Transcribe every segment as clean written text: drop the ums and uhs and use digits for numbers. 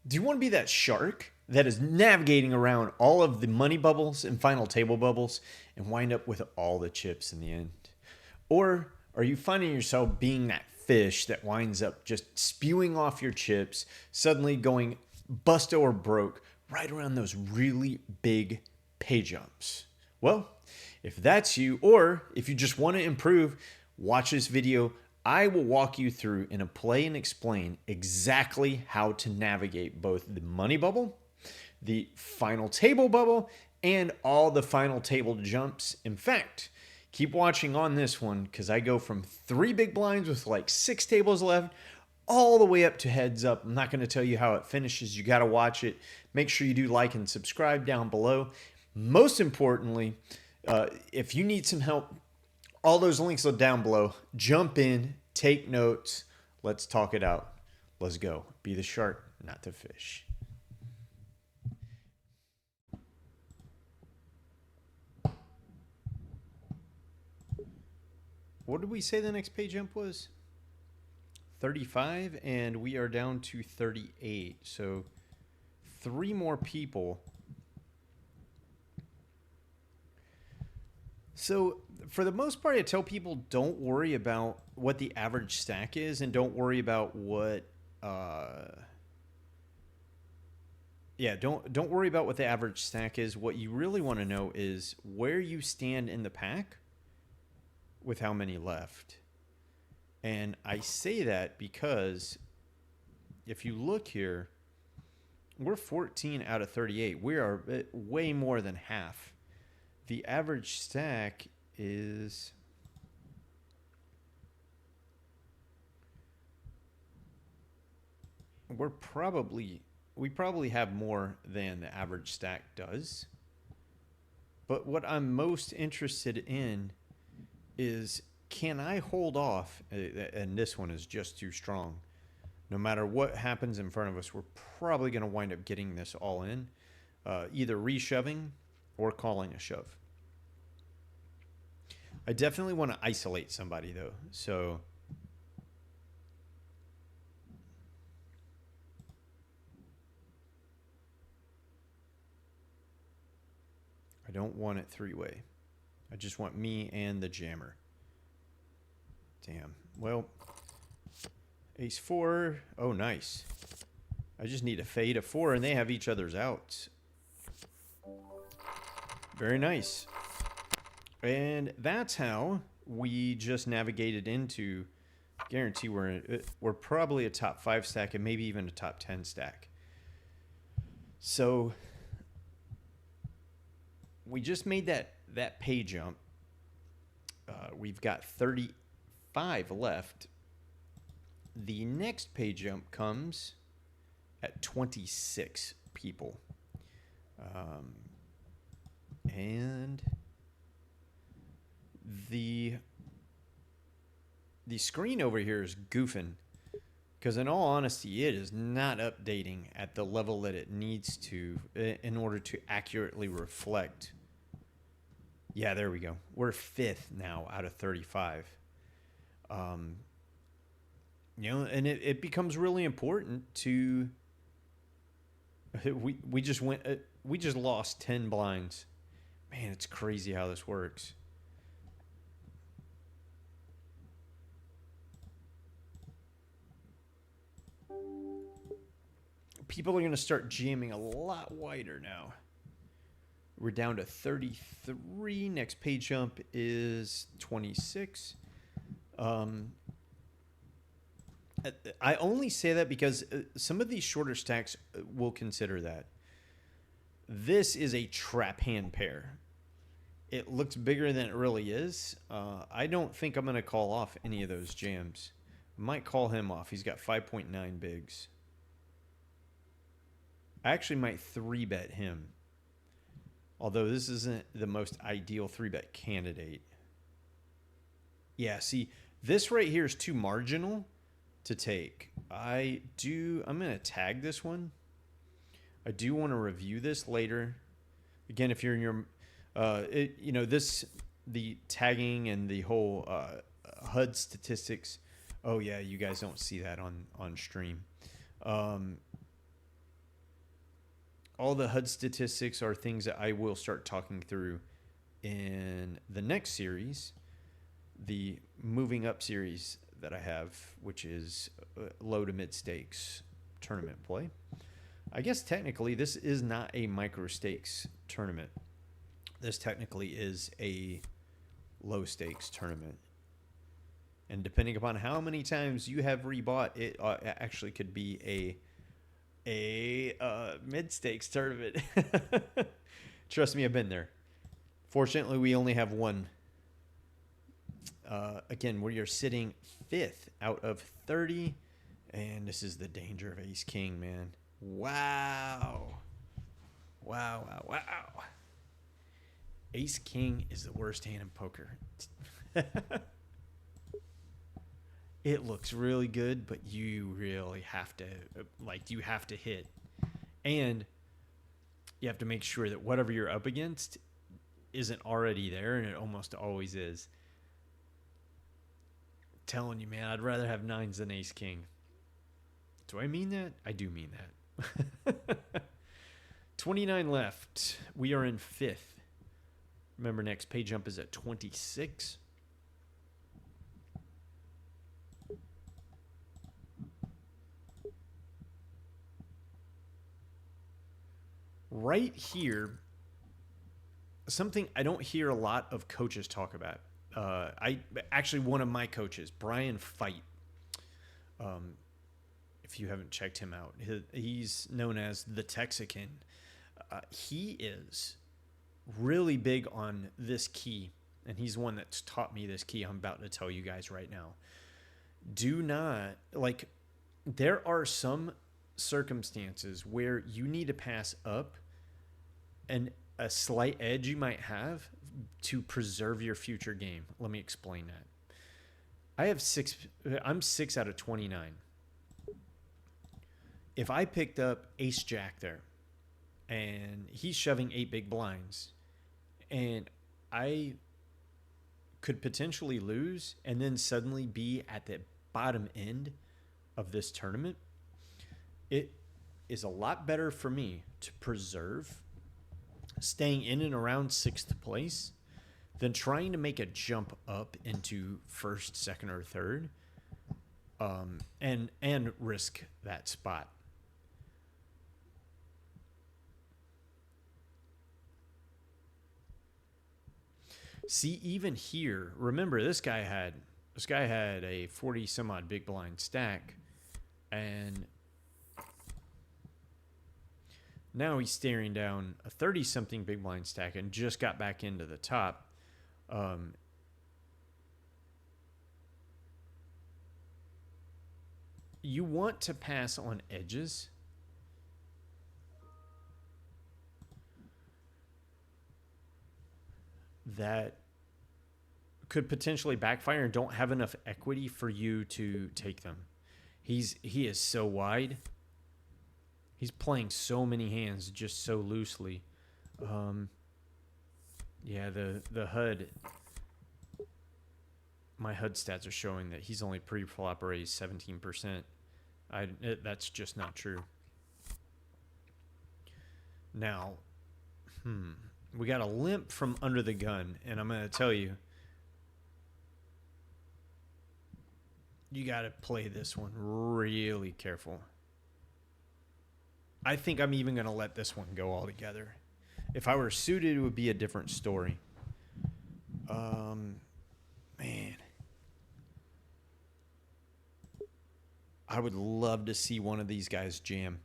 Do you want to be that shark that is navigating around all of the money bubbles and final table bubbles and wind up with all the chips in the end? Or are you finding yourself being that fish that winds up just spewing off your chips, suddenly going bust or broke right around those really big pay jumps? Well, if that's you, or if you just want to improve, watch this video. I will walk you through in a play and explain exactly how to navigate both the money bubble, the final table bubble, and all the final table jumps. In fact, keep watching on this one because I go from 3 big blinds with like 6 tables left all the way up to heads up. I'm not going to tell you how it finishes. You got to watch it. Make sure you do like and subscribe down below. Most importantly, if you need some help, all those links are down below. Jump in, take notes. Let's talk it out. Let's go. Be the shark, not the fish. What did we say the next pay jump was? 35, and we are down to 38. So 3 more people. So for the most part, I tell people don't worry about what the average stack is, and don't worry about what don't worry about what the average stack is. What you really want to know is where you stand in the pack with how many left. And I say that because if you look here, we're 14 out of 38. We are way more than half. The average stack is we probably have more than the average stack does. But what I'm most interested in is, can I hold off? And this one is just too strong. No matter what happens in front of us, we're probably going to wind up getting this all in, either reshoving or calling a shove. I definitely want to isolate somebody though. So I don't want it 3-way. I just want me and the jammer. Damn. Well, ace 4. Oh, nice. I just need a fade of 4 and they have each other's outs. Very nice. And that's how we just navigated into, guarantee we're probably a top 5 stack and maybe even a top 10 stack. So we just made that pay jump. We've got 35 left. The next pay jump comes at 26 people. And the screen over here is goofing because in all honesty it is not updating at the level that it needs to in order to accurately reflect. Yeah, there we go. We're 5th now out of 35. You know, and it becomes really important to we just lost 10 blinds. Man, it's crazy how this works. People are going to start jamming a lot wider now. We're down to 33. Next pay jump is 26. I only say that because some of these shorter stacks will consider that. This is a trap hand pair. It looks bigger than it really is. I don't think I'm going to call off any of those jams. I might call him off. He's got 5.9 bigs. I actually might 3-bet him. Although this isn't the most ideal 3-bet candidate. Yeah, see, this right here is too marginal to take. I'm going to tag this one. I do want to review this later. Again, if you're in your, the tagging and the whole HUD statistics. Oh yeah, you guys don't see that on stream. all the HUD statistics are things that I will start talking through in the next series, the moving up series that I have, which is low to mid stakes tournament play. I guess technically this is not a micro stakes tournament. This technically is a low stakes tournament. And depending upon how many times you have rebought, it actually could be a mid stakes tournament. Trust me, I've been there. Fortunately, we only have one. Again, we are sitting 5th out of 30. And this is the danger of ace king, man. Wow. Wow, wow, wow. Ace king is the worst hand in poker. It looks really good, but you really have to, you have to hit. And you have to make sure that whatever you're up against isn't already there, and it almost always is. I'm telling you, man, I'd rather have 9s than ace king. Do I mean that? I do mean that. 29 left. We are in 5th. Remember, next pay jump is at 26. Right here, something I don't hear a lot of coaches talk about. One of my coaches, Brian Fight. If you haven't checked him out, he's known as the Texican. He is really big on this key, and he's one that's taught me this key I'm about to tell you guys right now. Do not, there are some circumstances where you need to pass up and a slight edge you might have to preserve your future game. Let me explain that. I'm 6 out of 29. If I picked up ace jack there and he's shoving 8 big blinds and I could potentially lose and then suddenly be at the bottom end of this tournament, it is a lot better for me to preserve staying in and around 6th place than trying to make a jump up into 1st, 2nd, or 3rd, and risk that spot. See, even here, remember this guy had a 40 some odd big blind stack, and now he's staring down a 30 something big blind stack and just got back into the top. You want to pass on edges. That could potentially backfire and don't have enough equity for you to take them. He is so wide. He's playing so many hands just so loosely. Yeah, the HUD. My HUD stats are showing that he's only pre-flop raised 17%. That's just not true. Now, we got a limp from under the gun, and I'm going to tell you, you got to play this one really careful. I think I'm even going to let this one go altogether. If I were suited, it would be a different story. Man. I would love to see one of these guys jam.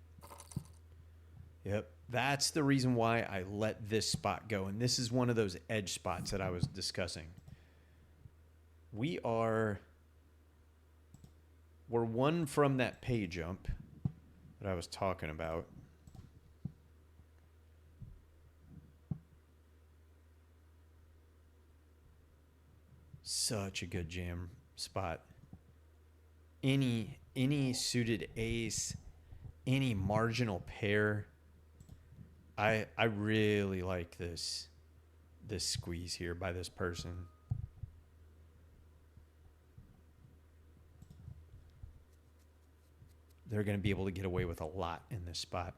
Yep. That's the reason why I let this spot go. And this is one of those edge spots that I was discussing. We're one from that pay jump that I was talking about. Such a good jam spot. Any suited ace, any marginal pair. I really like this squeeze here by this person. They're going to be able to get away with a lot in this spot.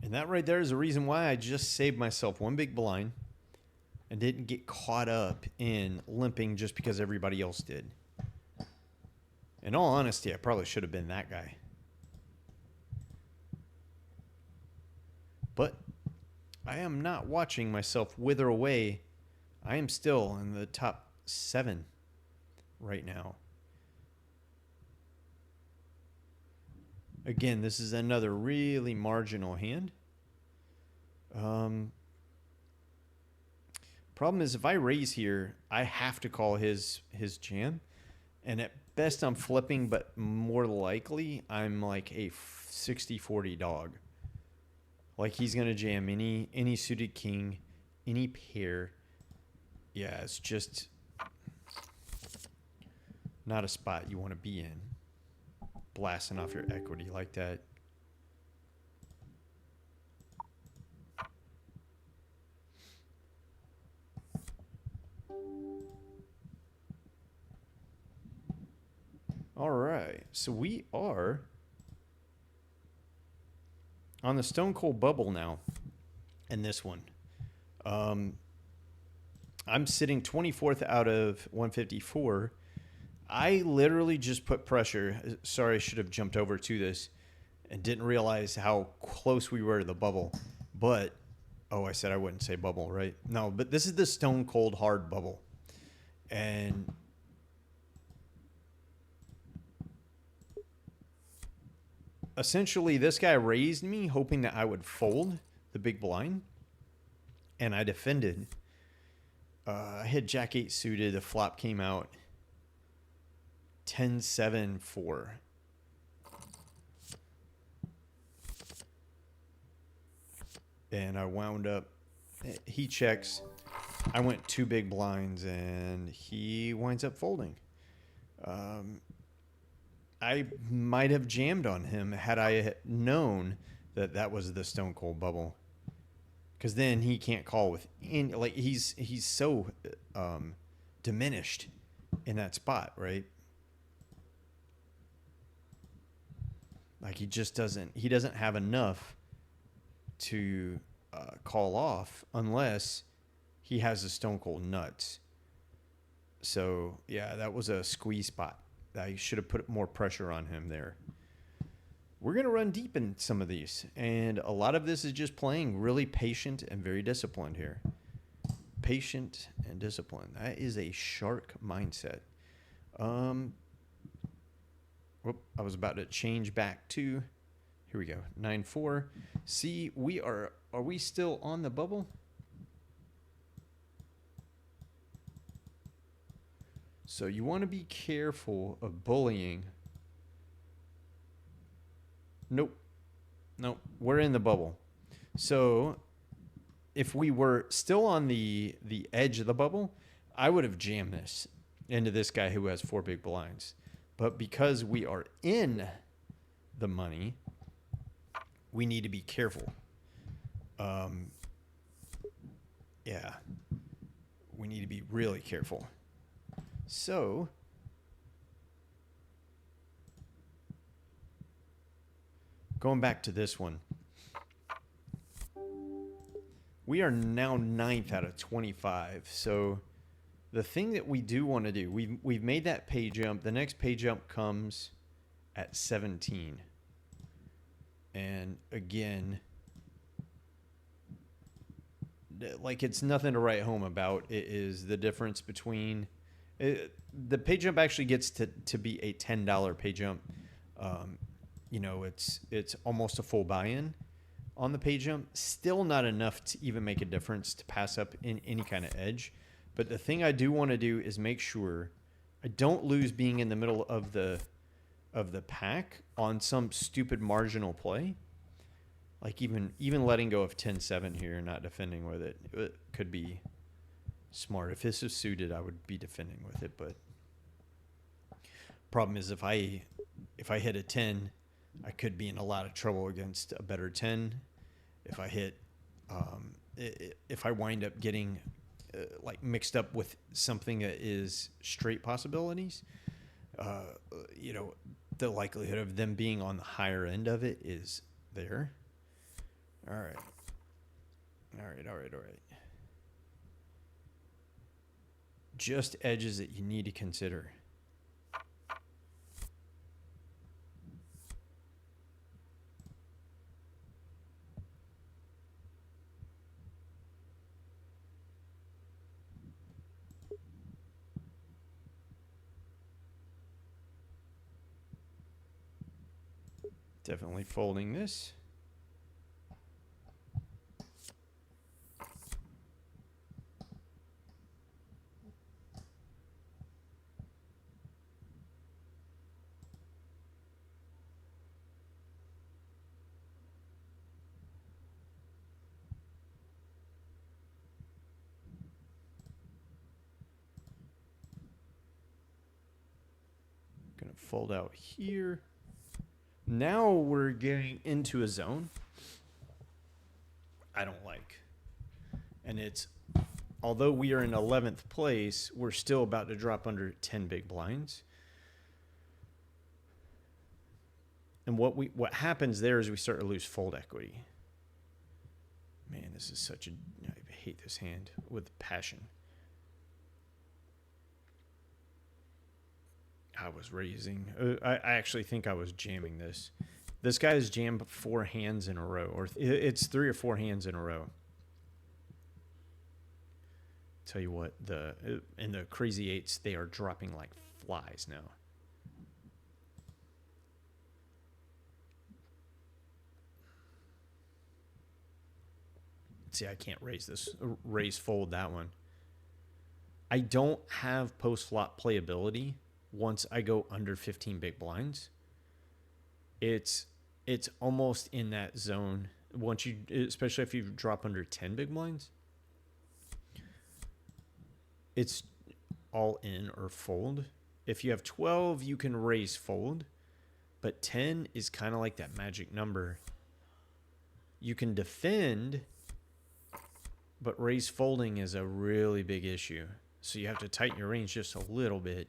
And that right there is the reason why I just saved myself one big blind and didn't get caught up in limping just because everybody else did. In all honesty, I probably should have been that guy. But I am not watching myself wither away. I am still in the top 7 right now. Again, this is another really marginal hand. Problem is, if I raise here, I have to call his jam. And at best, I'm flipping, but more likely, I'm like a 60-40 dog. Like, he's going to jam any suited king, any pair. Yeah, it's just not a spot you want to be in. Blasting off your equity like that. All right, so we are on the Stone Cold Bubble now in this one. I'm sitting 24th out of 154. I literally just put pressure. Sorry, I should have jumped over to this and didn't realize how close we were to the bubble. But, oh, I said I wouldn't say bubble, right? No, but this is the Stone Cold Hard Bubble. And essentially, this guy raised me hoping that I would fold the big blind. And I defended. I had Jack 8 suited. The flop came out 10-7-4. And I wound up, he checks. I went 2 big blinds, and he winds up folding. I might have jammed on him had I known that that was the Stone Cold Bubble. Because then he can't call with any, like, he's so diminished in that spot, right? Like, he doesn't have enough to call off unless he has the Stone Cold nuts. So, yeah, that was a squeeze spot. I should have put more pressure on him there. We're going to run deep in some of these. And a lot of this is just playing really patient and very disciplined here. Patient and disciplined. That is a shark mindset. I was about to change back to, here we go, 9-4. See, are we still on the bubble? So you want to be careful of bullying. Nope, we're in the bubble. So if we were still on the edge of the bubble, I would have jammed this into this guy who has 4 big blinds. But because we are in the money, we need to be careful. Yeah, we need to be really careful. So going back to this one, we are now 9th out of 25. So the thing that we do want to do, we've made that pay jump. The next pay jump comes at 17. And again, like, it's nothing to write home about. It is the difference between the pay jump actually gets to be a $10 pay jump. You know, it's almost a full buy-in on the pay jump. Still not enough to even make a difference to pass up in any kind of edge. But the thing I do want to do is make sure I don't lose being in the middle of the pack on some stupid marginal play. Like, even letting go of 10-7 here and not defending with it could be smart. If this is suited, I would be defending with it. But problem is, if I hit a 10, I could be in a lot of trouble against a better 10. If I hit, if I wind up getting like mixed up with something that is straight possibilities, you know, the likelihood of them being on the higher end of it is there. All right. All right. Just edges that you need to consider. Definitely folding this. Gonna fold out here. Now we're getting into a zone I don't like. And it's, although we are in 11th place, we're still about to drop under 10 big blinds. And what happens there is we start to lose fold equity. Man, this is such a, I hate this hand with passion. I was raising. I actually think I was jamming this. This guy has jammed 4 hands in a row, or it's 3 or 4 hands in a row. Tell you what, in the crazy eights, they are dropping like flies now. See, I can't raise fold that one. I don't have post flop playability once I go under 15 big blinds. It's almost in that zone once you, especially if you drop under 10 big blinds. It's all in or fold. If you have 12, you can raise fold, but 10 is kind of like that magic number. You can defend, but raise folding is a really big issue. So you have to tighten your range just a little bit.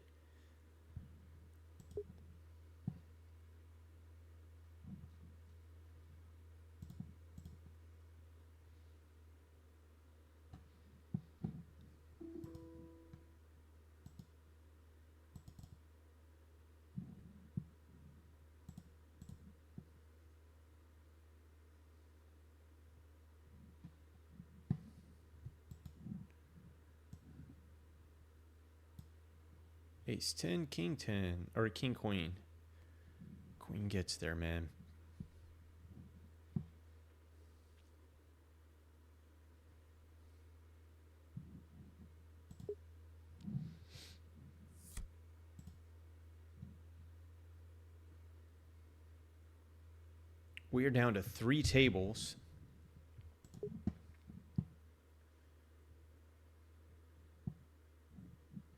Ace 10, King 10, or King Queen. Queen gets there, man. We are down to 3 tables.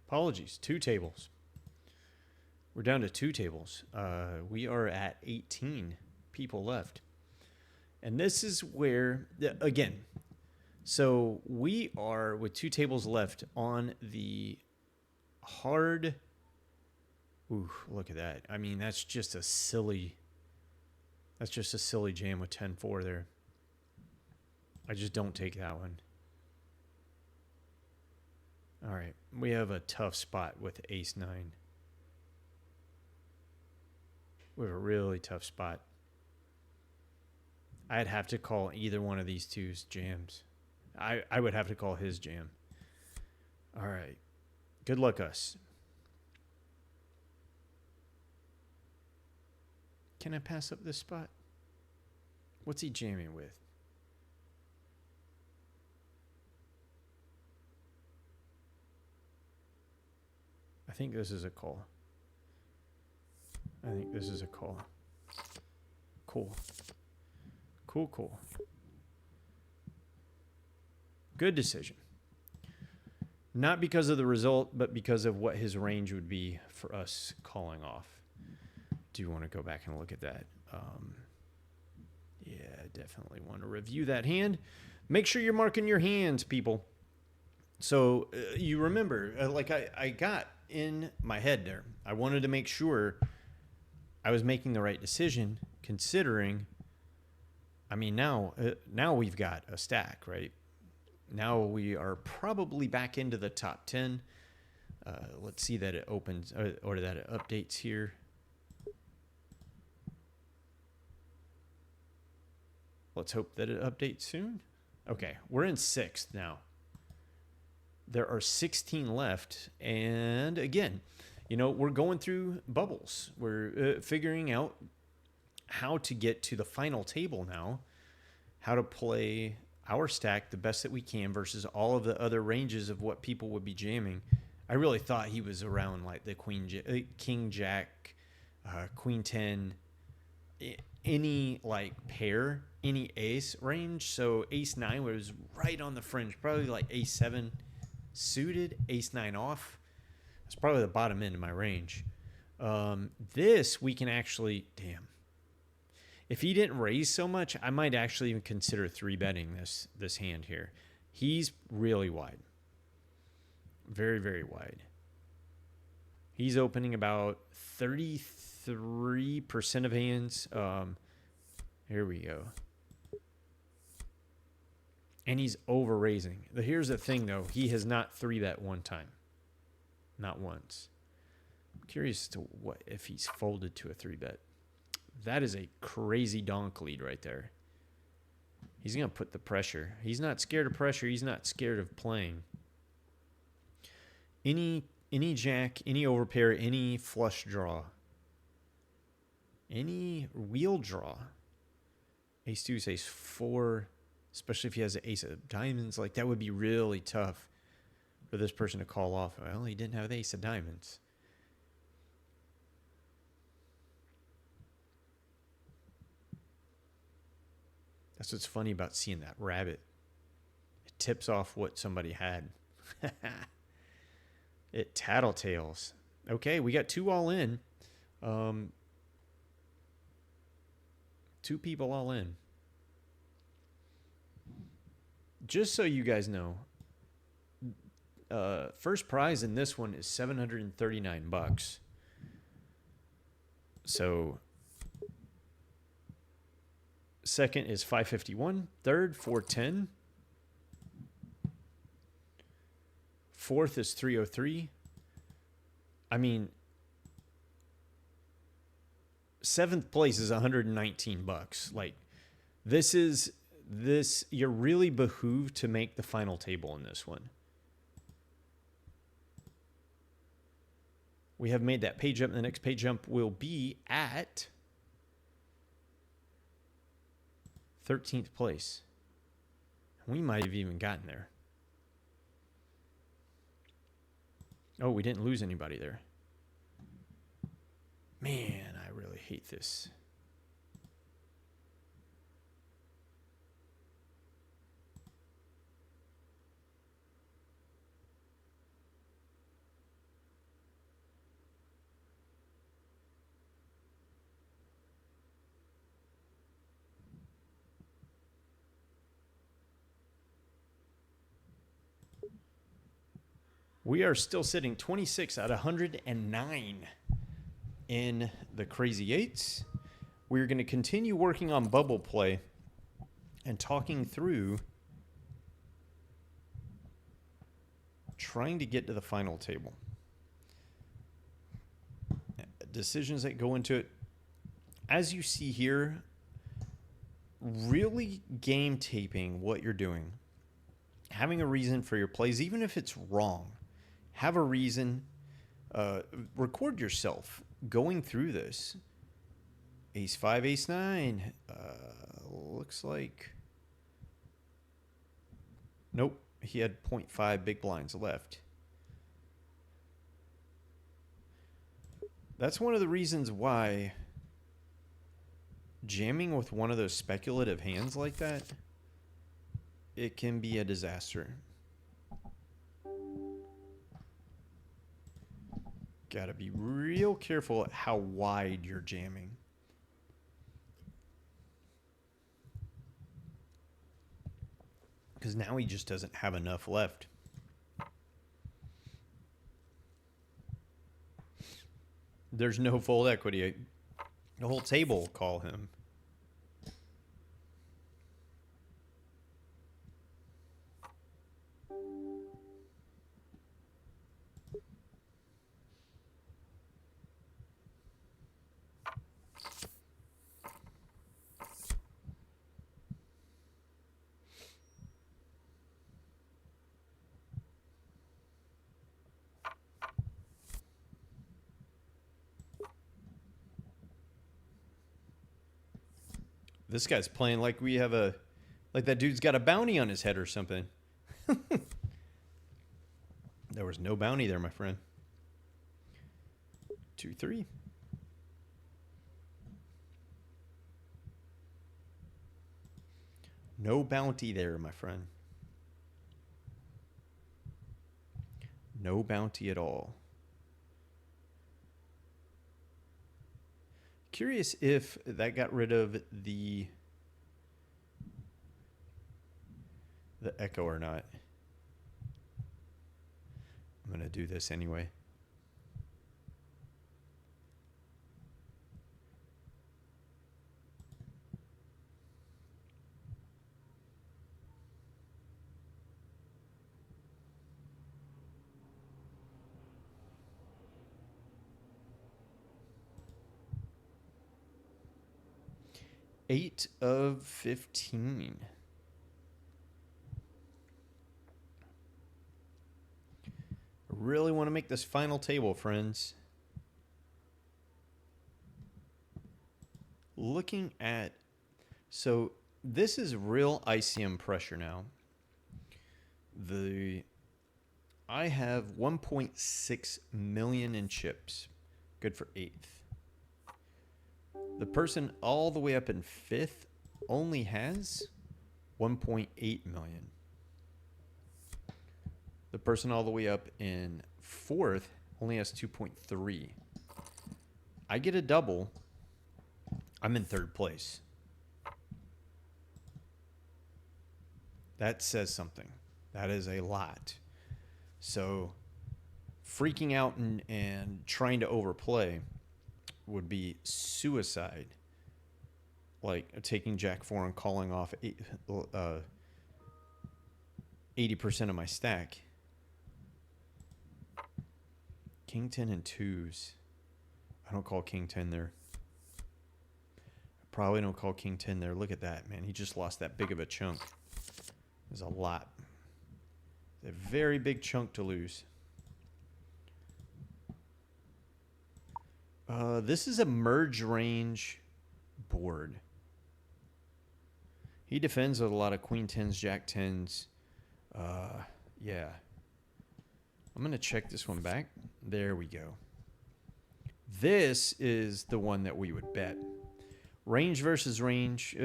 Apologies, 2 tables. We're down to 2 tables. We are at 18 people left. And this is where, again, so we are with 2 tables left on the hard. Ooh, look at that. I mean, that's just a silly jam with 10-4 there. I just don't take that one. All right, we have a tough spot with ace 9. We have a really tough spot. I'd have to call either one of these two's jams. I would have to call his jam. All right, good luck us. Can I pass up this spot? What's he jamming with? I think this is a call. I think this is a call. Cool. Cool. Good decision. Not because of the result, but because of what his range would be for us calling off. Do you want to go back and look at that? Yeah, definitely want to review that hand. Make sure you're marking your hands, people. So you remember, like I got in my head there, I wanted to make sure I was making the right decision, considering I mean, now we've got a stack, right? Now we are probably back into the top 10. Let's see that it opens or that it updates here. Let's hope that it updates soon. Okay, we're in 6th now. There are 16 left. And again, we're going through bubbles. We're figuring out how to get to the final table now, how to play our stack the best that we can versus all of the other ranges of what people would be jamming. I really thought he was around like the King Jack, Queen 10, any like pair, any ace range. So Ace 9 was right on the fringe, probably like Ace 7 suited, Ace 9 off. That's probably the bottom end of my range. This we can actually, damn. If he didn't raise so much, I might actually even consider 3-betting this hand here. He's really wide. Very, very wide. He's opening about 33% of hands. Here we go. And he's over raising. Here's the thing, though. He has not 3-bet one time. Not once. I'm curious as to what if he's folded to a 3-bet. That is a crazy donk lead right there. He's going to put the pressure. He's not scared of pressure. He's not scared of playing. Any jack, any overpair, any flush draw, any wheel draw. Ace 2, ace 4, especially if he has an ace of diamonds, like that would be really tough for this person to call off. Well, he didn't have the ace of diamonds. That's what's funny about seeing that rabbit. It tips off what somebody had. It tattletales. Okay, we got 2 all in. 2 people all in. Just so you guys know, first prize in this one is $739. So second is $551. Third, $410. Fourth is $303. I mean, 7th place is $119. Like, this you're really behooved to make the final table in this one. We have made that pay jump. The next pay jump will be at 13th place. We might have even gotten there. Oh, we didn't lose anybody there. Man, I really hate this. We are still sitting 26 out of 109 in the Crazy Eights. We're going to continue working on bubble play and talking through trying to get to the final table. Decisions that go into it. As you see here, really game taping what you're doing. Having a reason for your plays, even if it's wrong. Have a reason. Record yourself going through this. Ace 5, ace 9. Looks like... Nope. He had 0.5 big blinds left. That's one of the reasons why jamming with one of those speculative hands like that, it can be a disaster. Got to be real careful at how wide you're jamming. Because now he just doesn't have enough left. There's no fold equity. The whole table will call him. This guy's playing like we have like that dude's got a bounty on his head or something. There was no bounty there, my friend. 2-3. No bounty there, my friend. No bounty at all. Curious if that got rid of the echo or not. I'm going to do this anyway. Eight of 15. I really want to make this final table, friends. Looking at, so this is real ICM pressure now. I have 1.6 million in chips. Good for eighth. The person all the way up in fifth only has 1.8 million. The person all the way up in fourth only has 2.3. I get a double. I'm in third place. That says something. That is a lot. So freaking out and trying to overplay would be suicide. Like taking Jack 4 and calling off 80% of my stack. King 10 and 2s. I don't call King 10 there. I probably don't call King 10 there. Look at that, man. He just lost that big of a chunk. There's a lot. It's a very big chunk to lose. This is a merge range board. He defends with a lot of queen 10s, jack 10s. Yeah. I'm going to check this one back. There we go. This is the one that we would bet. Range versus range.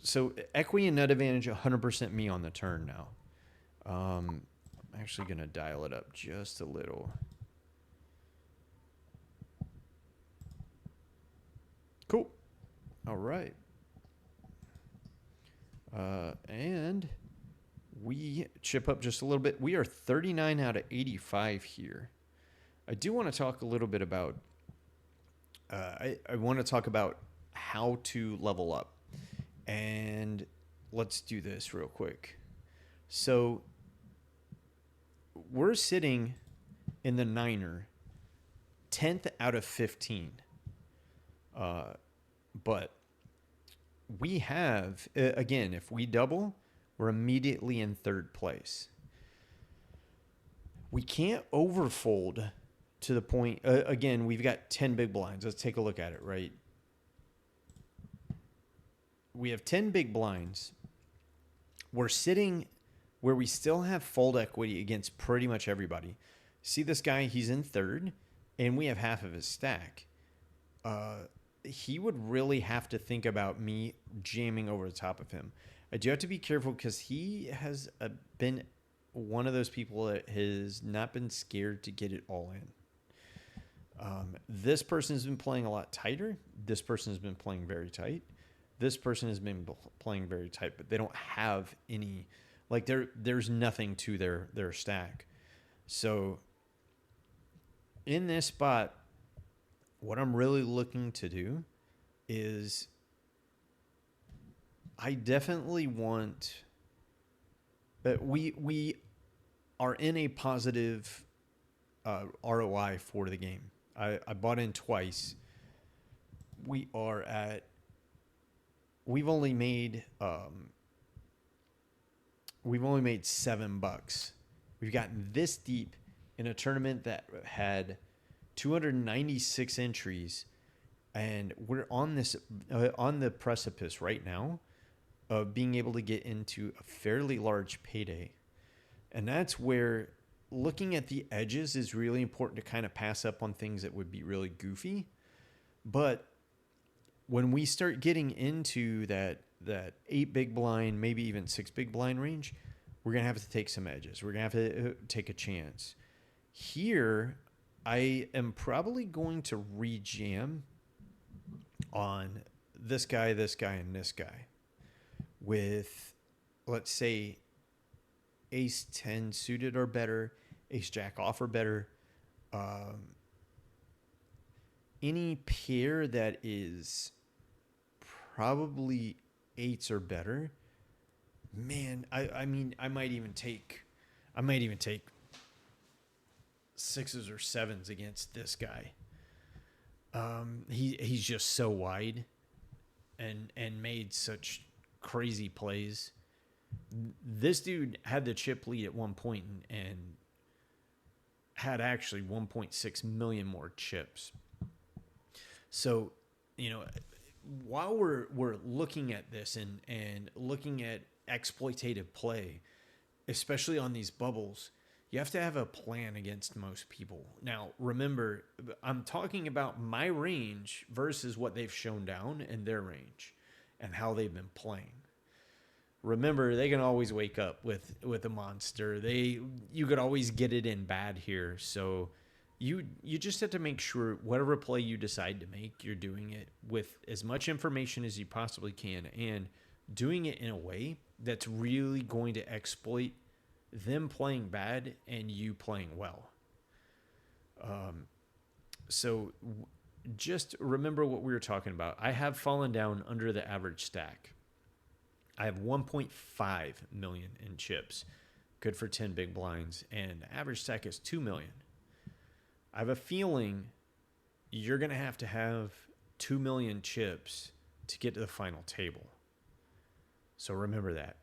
So equity and nut advantage, 100% me on the turn now. I'm actually going to dial it up just a little. Cool. All right. And we chip up just a little bit. We are 39 out of 85 here. I do want to talk a little bit about, I want to talk about how to level up. And let's do this real quick. So we're sitting in the niner, 10th out of 15. But we have, again, if we double, we're immediately in third place. We can't overfold to the point, again, we've got 10 big blinds. Let's take a look at it, right? We have 10 big blinds. We're sitting where we still have fold equity against pretty much everybody. See this guy, he's in third, and we have half of his stack. He would really have to think about me jamming over the top of him. I do have to be careful because he has been one of those people that has not been scared to get it all in. This person has been playing a lot tighter. This person has been playing very tight. This person has been playing very tight, but they don't have any, like there's nothing to their stack. So in this spot, what I'm really looking to do is I definitely want that we are in a positive ROI for the game. I bought in twice. We've only made $7. We've gotten this deep in a tournament that had 296 entries, And we're on this on the precipice right now of being able to get into a fairly large payday. And that's where looking at the edges is really important to kind of pass up on things that would be really goofy. But when we start getting into that 8 big blind, maybe even 6 big blind range, we're going to have to take some edges. We're going to have to take a chance. Here, I am probably going to rejam on this guy, and this guy with, let's say, ace 10 suited or better, ace jack off or better. Any pair that is probably 8s or better. Man, I mean, I might even take 6s or 7s against this guy. He's just so wide and made such crazy plays. This dude had the chip lead at one point and had actually 1.6 million more chips. So, you know, while we're looking at this and looking at exploitative play, especially on these bubbles, you have to have a plan against most people. Now, remember, I'm talking about my range versus what they've shown down in their range and how they've been playing. Remember, they can always wake up with a monster. You could always get it in bad here. So you just have to make sure whatever play you decide to make, you're doing it with as much information as you possibly can and doing it in a way that's really going to exploit them playing bad and you playing well. So just remember what we were talking about. I have fallen down under the average stack. I have 1.5 million in chips, good for 10 big blinds, and the average stack is 2 million. I have a feeling you're going to have 2 million chips to get to the final table. So remember that.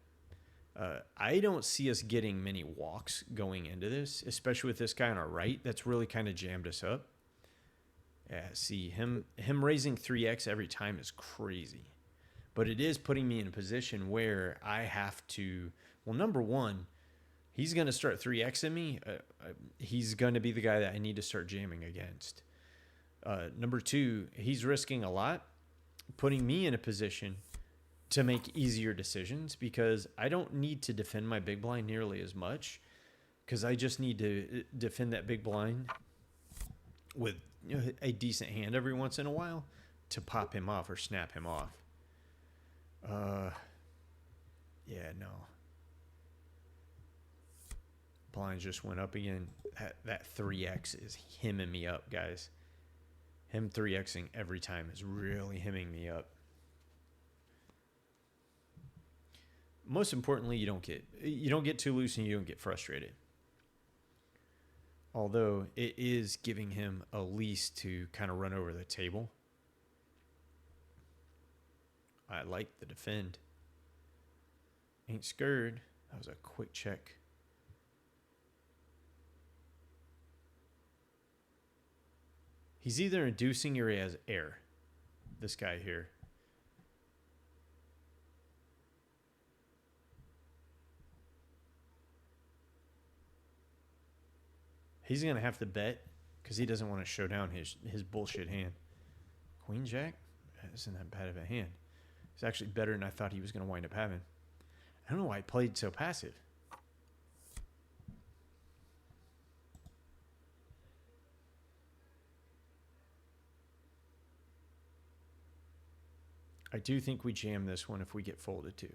I don't see us getting many walks going into this, especially with this guy on our right. That's really kind of jammed us up. Yeah, see, him raising 3x every time is crazy. But it is putting me in a position where I have to, well, number one, he's going to start 3xing me. He's going to be the guy that I need to start jamming against. Number two, he's risking a lot, putting me in a position to make easier decisions because I don't need to defend my big blind nearly as much because I just need to defend that big blind with a decent hand every once in a while to pop him off or snap him off. Yeah, no. Blinds just went up again. That 3x is hemming me up, guys. Him 3xing every time is really hemming me up. Most importantly, you don't get too loose and you don't get frustrated. Although it is giving him a leash to kind of run over the table. I like the defend. Ain't scared. That was a quick check. He's either inducing or he has air. This guy here. He's going to have to bet because he doesn't want to show down his bullshit hand. Queen Jack? That isn't that bad of a hand. It's actually better than I thought he was going to wind up having. I don't know why I played so passive. I do think we jam this one if we get folded to.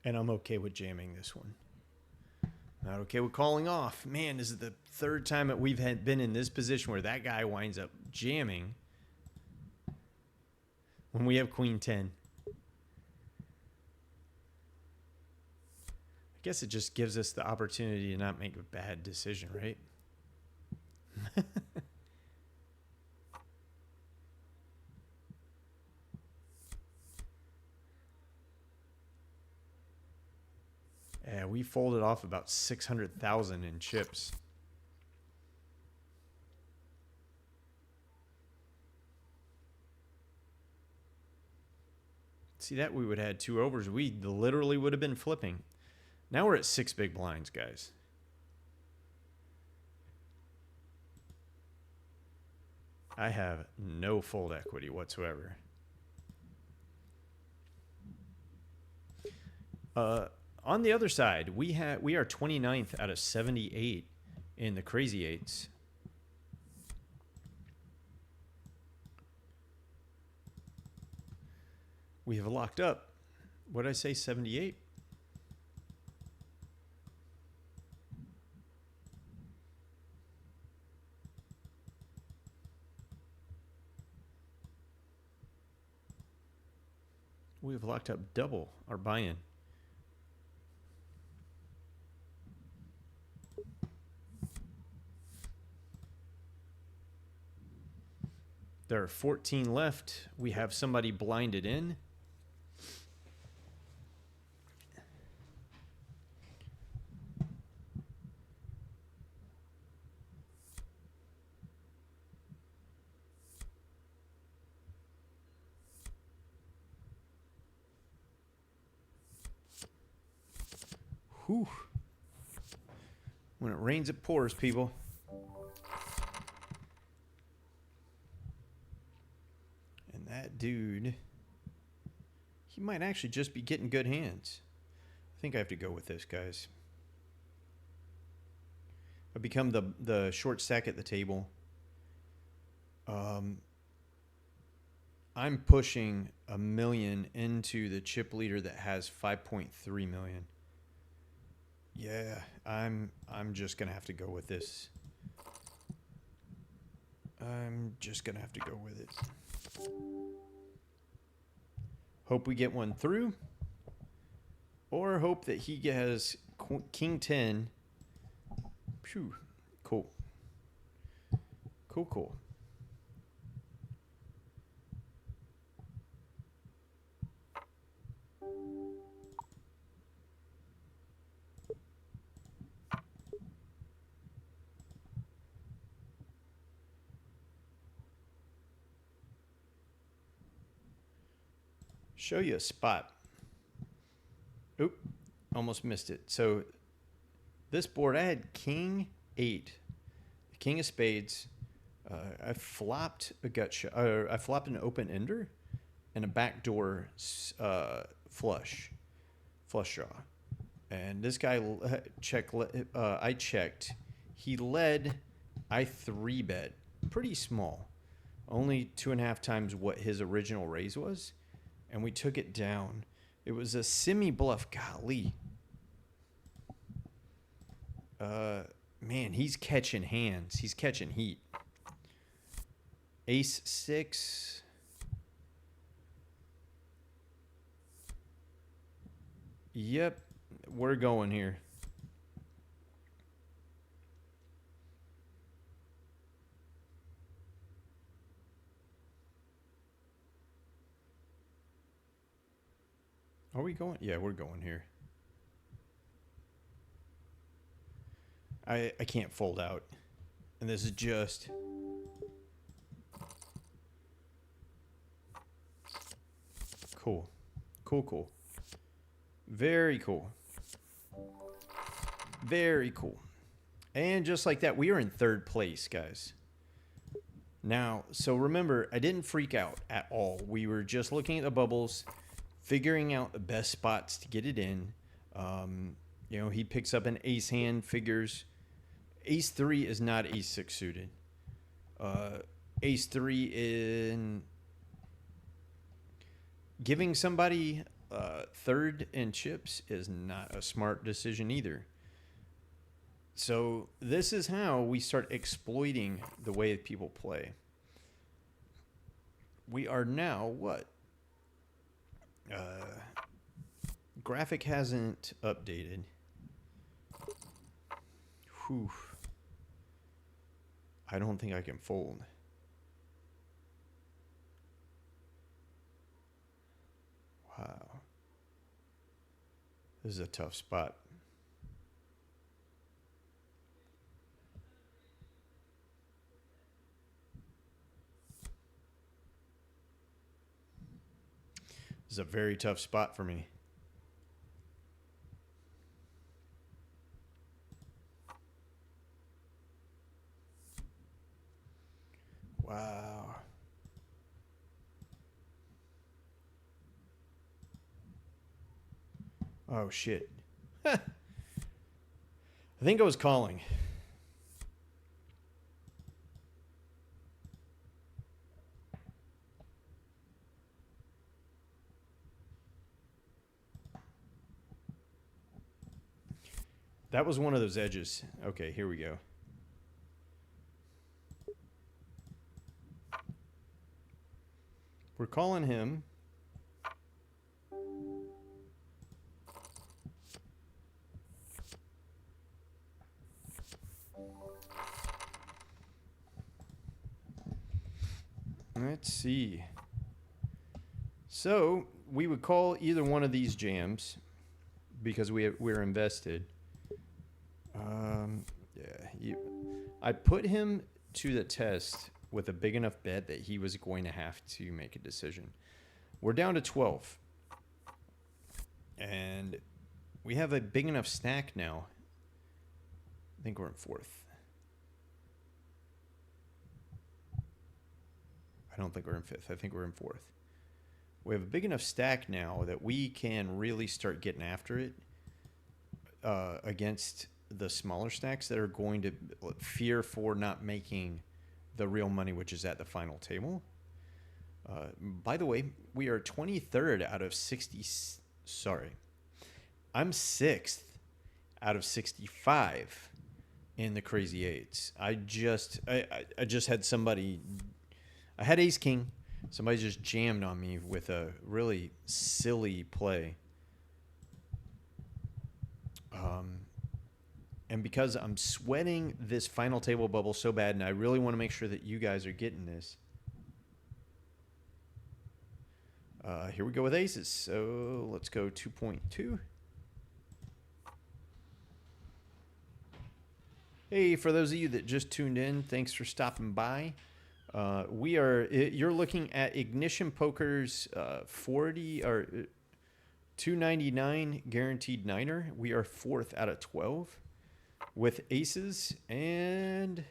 And I'm okay with jamming this one. Not okay with calling off. Man, this is the third time that we've been in this position where that guy winds up jamming when we have Queen 10. I guess it just gives us the opportunity to not make a bad decision, right? Yeah, we folded off about 600,000 in chips. See that? We would have had 2 overs. We literally would have been flipping. Now we're at 6 big blinds, guys. I have no fold equity whatsoever. On the other side, we are 29th out of 78 in the crazy eights. We have locked up. What did I say? 78? We have locked up double our buy-in. There are 14 left. We have somebody blinded in. Whew. When it rains, it pours, people. And that dude, he might actually just be getting good hands. I think I have to go with this, guys. I've become the short stack at the table. I'm pushing $1 million into the chip leader that has 5.3 million. Yeah, I'm just gonna have to go with this. I'm just gonna have to go with it. Hope we get one through, or hope that he has King 10. Phew, cool. Cool. Show you a spot. Oop, almost missed it. So this board, I had King 8, King of Spades. I flopped a gut shot. I flopped an open ender and a backdoor flush draw. And this guy I checked. He led. I 3-bet, pretty small, only 2.5 times what his original raise was. And we took it down. It was a semi-bluff. Golly. Man, he's catching hands. He's catching heat. Ace 6. Yep, we're going here. Are we going? Yeah, we're going here. I can't fold out. And this is just... Cool. Very cool. Very cool. And just like that, we are in 3rd place, guys. Now, so remember, I didn't freak out at all. We were just looking at the bubbles, figuring out the best spots to get it in. You know, he picks up an ace hand, figures. Ace 3 is not ace 6 suited. Ace 3 in giving somebody 3rd in chips is not a smart decision either. So this is how we start exploiting the way people play. We are now what? Graphic hasn't updated. Whew. I don't think I can fold. Wow. This is a tough spot. This is a very tough spot for me. Wow. Oh, shit. I think I was calling. That was one of those edges. Okay, here we go. We're calling him. Let's see. So we would call either one of these jams because we're invested. I put him to the test with a big enough bet that he was going to have to make a decision. We're down to 12. And we have a big enough stack now. I think we're in fourth. I don't think we're in fifth. I think we're in fourth. We have a big enough stack now that we can really start getting after it against the smaller stacks that are going to fear for not making the real money, which is at the final table. By the way, we are 23rd out of 60. Sorry. I'm 6th out of 65 in the crazy eights. I just had somebody. I had ace king. Somebody just jammed on me with a really silly play. And because I'm sweating this final table bubble so bad, and I really want to make sure that you guys are getting this. Here we go with aces. So let's go 2.2. Hey, for those of you that just tuned in, thanks for stopping by. You're looking at Ignition Poker's 40 or 299 guaranteed niner. We are 4th out of 12 with aces, and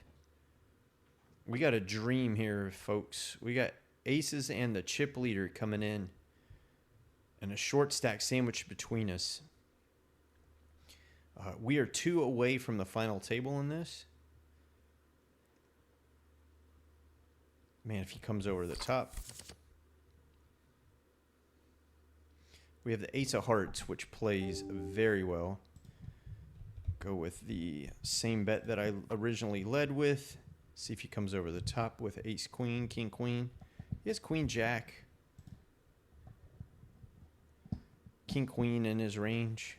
we got a dream here, folks. We got aces and the chip leader coming in, and a short stack sandwich between us. We are 2 away from the final table in this. Man, if he comes over the top. We have the ace of hearts, which plays very well. Go with the same bet that I originally led with. See if he comes over the top with ace queen, king queen. He has queen jack. King queen in his range.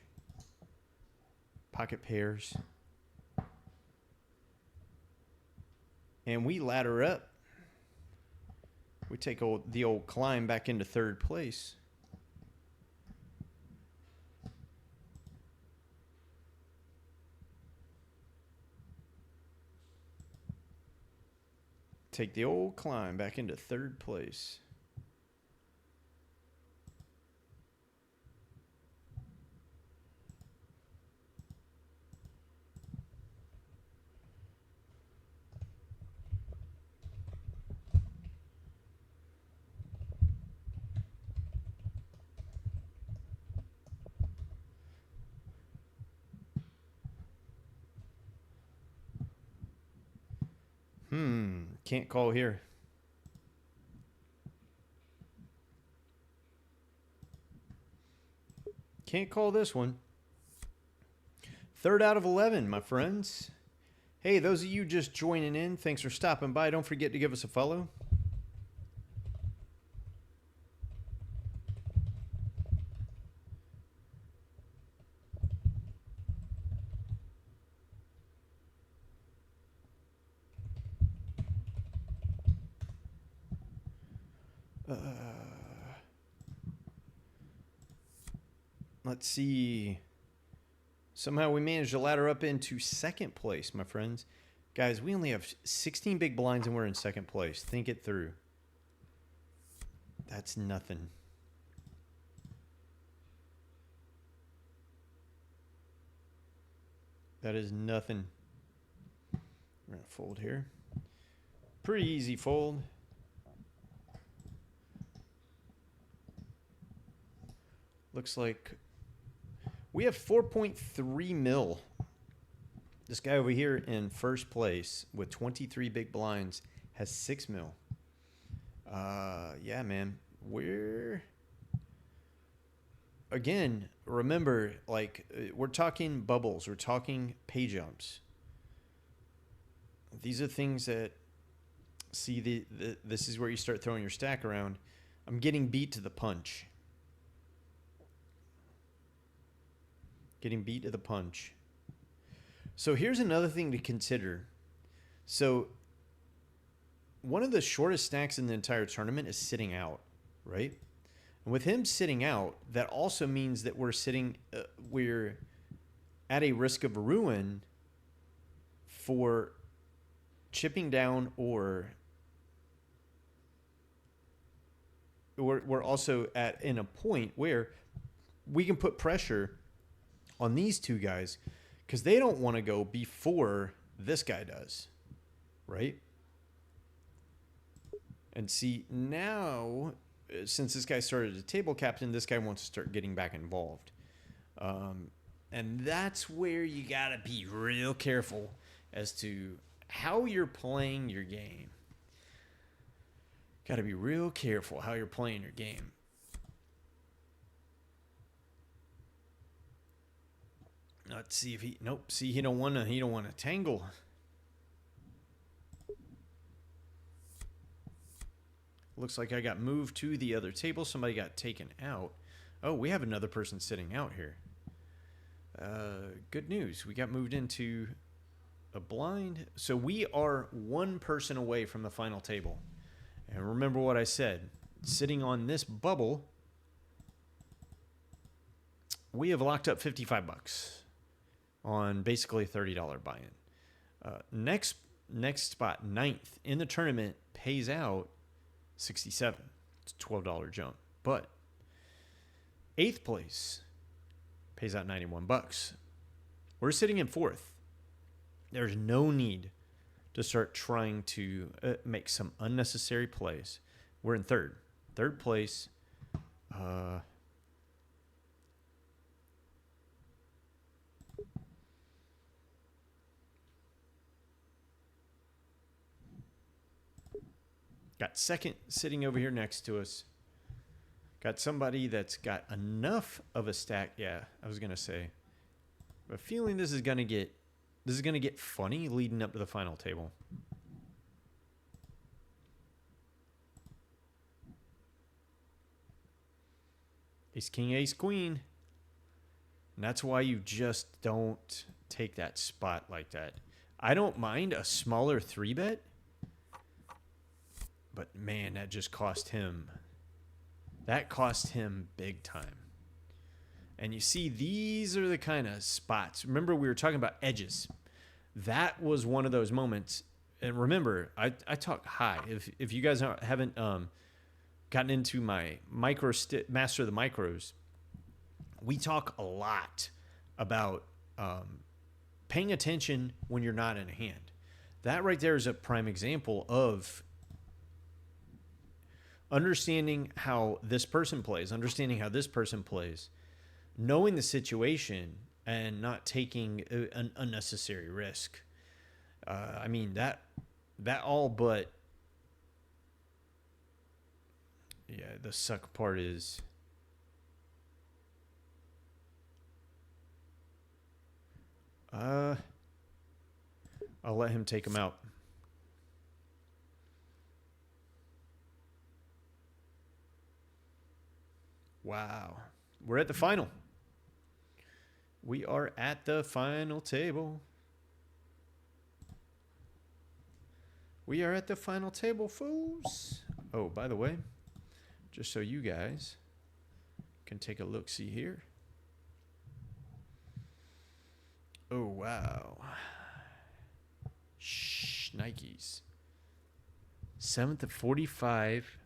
Pocket pairs. And we ladder up. We take the old climb back into third place. Take the old climb back into third place. Can't call here. Can't call this one. 3rd out of 11, my friends. Hey, those of you just joining in, thanks for stopping by. Don't forget to give us a follow. Let's see. Somehow we managed to ladder up into 2nd place, my friends. Guys, we only have 16 big blinds and we're in 2nd place. Think it through. That's nothing. That is nothing. We're going to fold here. Pretty easy fold. Looks like we have 4.3 mil. This guy over here in first place with 23 big blinds has 6 mil. Yeah, man. Again, remember, like, we're talking bubbles. We're talking pay jumps. These are things that, see, this is where you start throwing your stack around. I'm getting beat to the punch. Getting beat to the punch. So here's another thing to consider. So one of the shortest stacks in the entire tournament is sitting out, right? And with him sitting out, that also means that we're at a risk of ruin for chipping down, or we're also in a point where we can put pressure on these two guys because they don't want to go before this guy does, right? And see, now, since this guy started a table captain, this guy wants to start getting back involved. And that's where you got to be real careful as to how you're playing your game. Got to be real careful how you're playing your game. Let's see if nope, see, he don't want to tangle. Looks like I got moved to the other table. Somebody got taken out. Oh, we have another person sitting out here. Good news. We got moved into a blind. So we are one person away from the final table. And remember what I said. Sitting on this bubble, we have locked up $55 on basically $30 buy-in. Next spot, 9th in the tournament, pays out 67. It's a $12 jump. But 8th place pays out $91. We're sitting in 4th. There's no need to start trying to make some unnecessary plays. We're in 3rd. 3rd place. Got 2nd sitting over here next to us. Got somebody that's got enough of a stack. Yeah, I was gonna say. I'm feeling this is gonna get funny leading up to the final table. Ace king, ace queen. And that's why you just don't take that spot like that. I don't mind a smaller 3-bet. But man, that just cost him. That cost him big time. And you see, these are the kind of spots. Remember, we were talking about edges. That was one of those moments. And remember, I talk high. If you guys haven't gotten into my Master of the Micros, we talk a lot about paying attention when you're not in a hand. That right there is a prime example of understanding how this person plays, understanding how this person plays, knowing the situation and not taking an unnecessary risk. I mean, that all but, yeah, the suck part is I'll let him take him out. Wow. We're at the final. We are at the final table. We are at the final table, fools. Oh, by the way, just so you guys can take a look-see here. Oh, wow. Shh, Nikes. 7th at 45.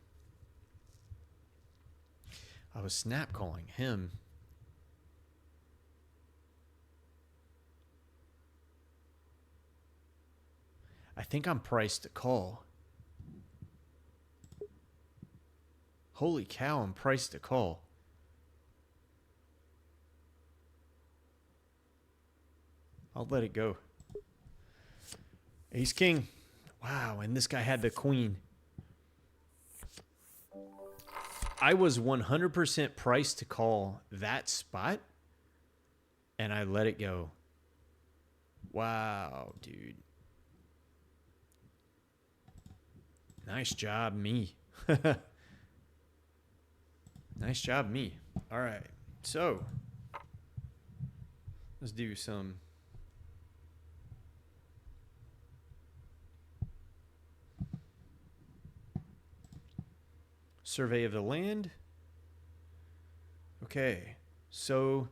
I was snap calling him. I think I'm priced to call. Holy cow, I'm priced to call. I'll let it go. Ace king. Wow, and this guy had the queen. I was 100% priced to call that spot, and I let it go. Wow, dude. Nice job, me. Nice job, me. All right, so let's do some survey of the land. Okay, so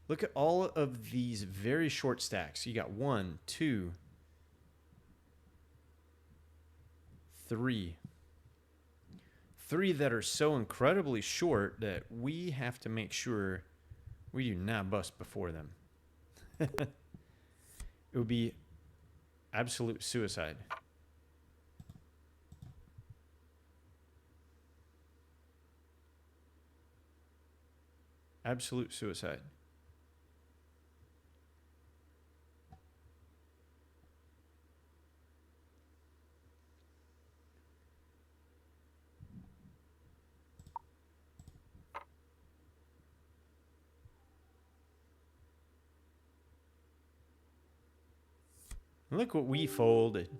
look at all of these very short stacks. You got 1, 2, 3. 3 that are so incredibly short that we have to make sure we do not bust before them. It would be absolute suicide. Absolute suicide. Look what we folded.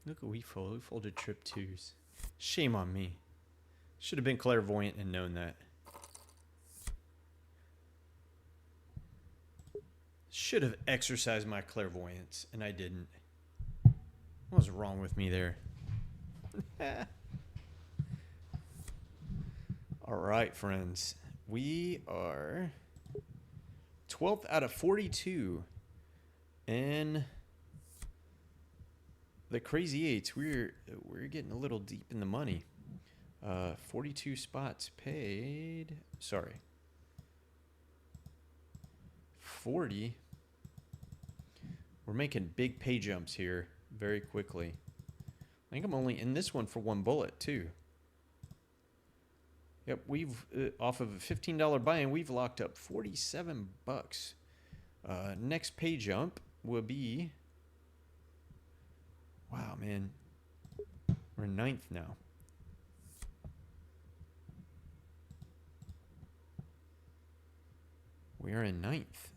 Look what we folded. We folded trip 2s. Shame on me. Should have been clairvoyant and known that. Should have exercised my clairvoyance, and I didn't. What was wrong with me there? All right, friends. We are 12th out of 42. And the crazy eights, we're getting a little deep in the money. 42 spots paid. Sorry. 40. We're making big pay jumps here very quickly. I think I'm only in this one for 1 bullet too. Yep, we've off of a $15 buy-in, we've locked up 47 bucks. Next pay jump will be, wow, man, we're 9th now. We are in 9th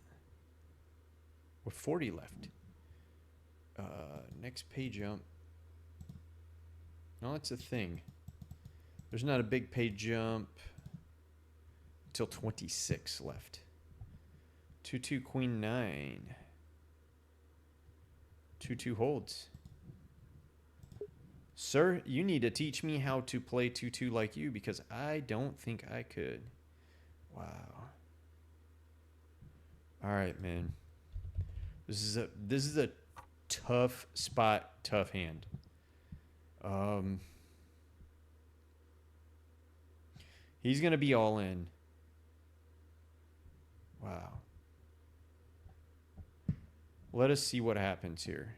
with 40 left. Next pay jump. No, that's a thing. There's not a big pay jump until 26 left. 2-2 queen 9. 2-2 holds. Sir, you need to teach me how to play 2-2 like you, because I don't think I could. Wow. All right, man. This is a tough spot, tough hand. He's going to be all in. Wow. Let us see what happens here.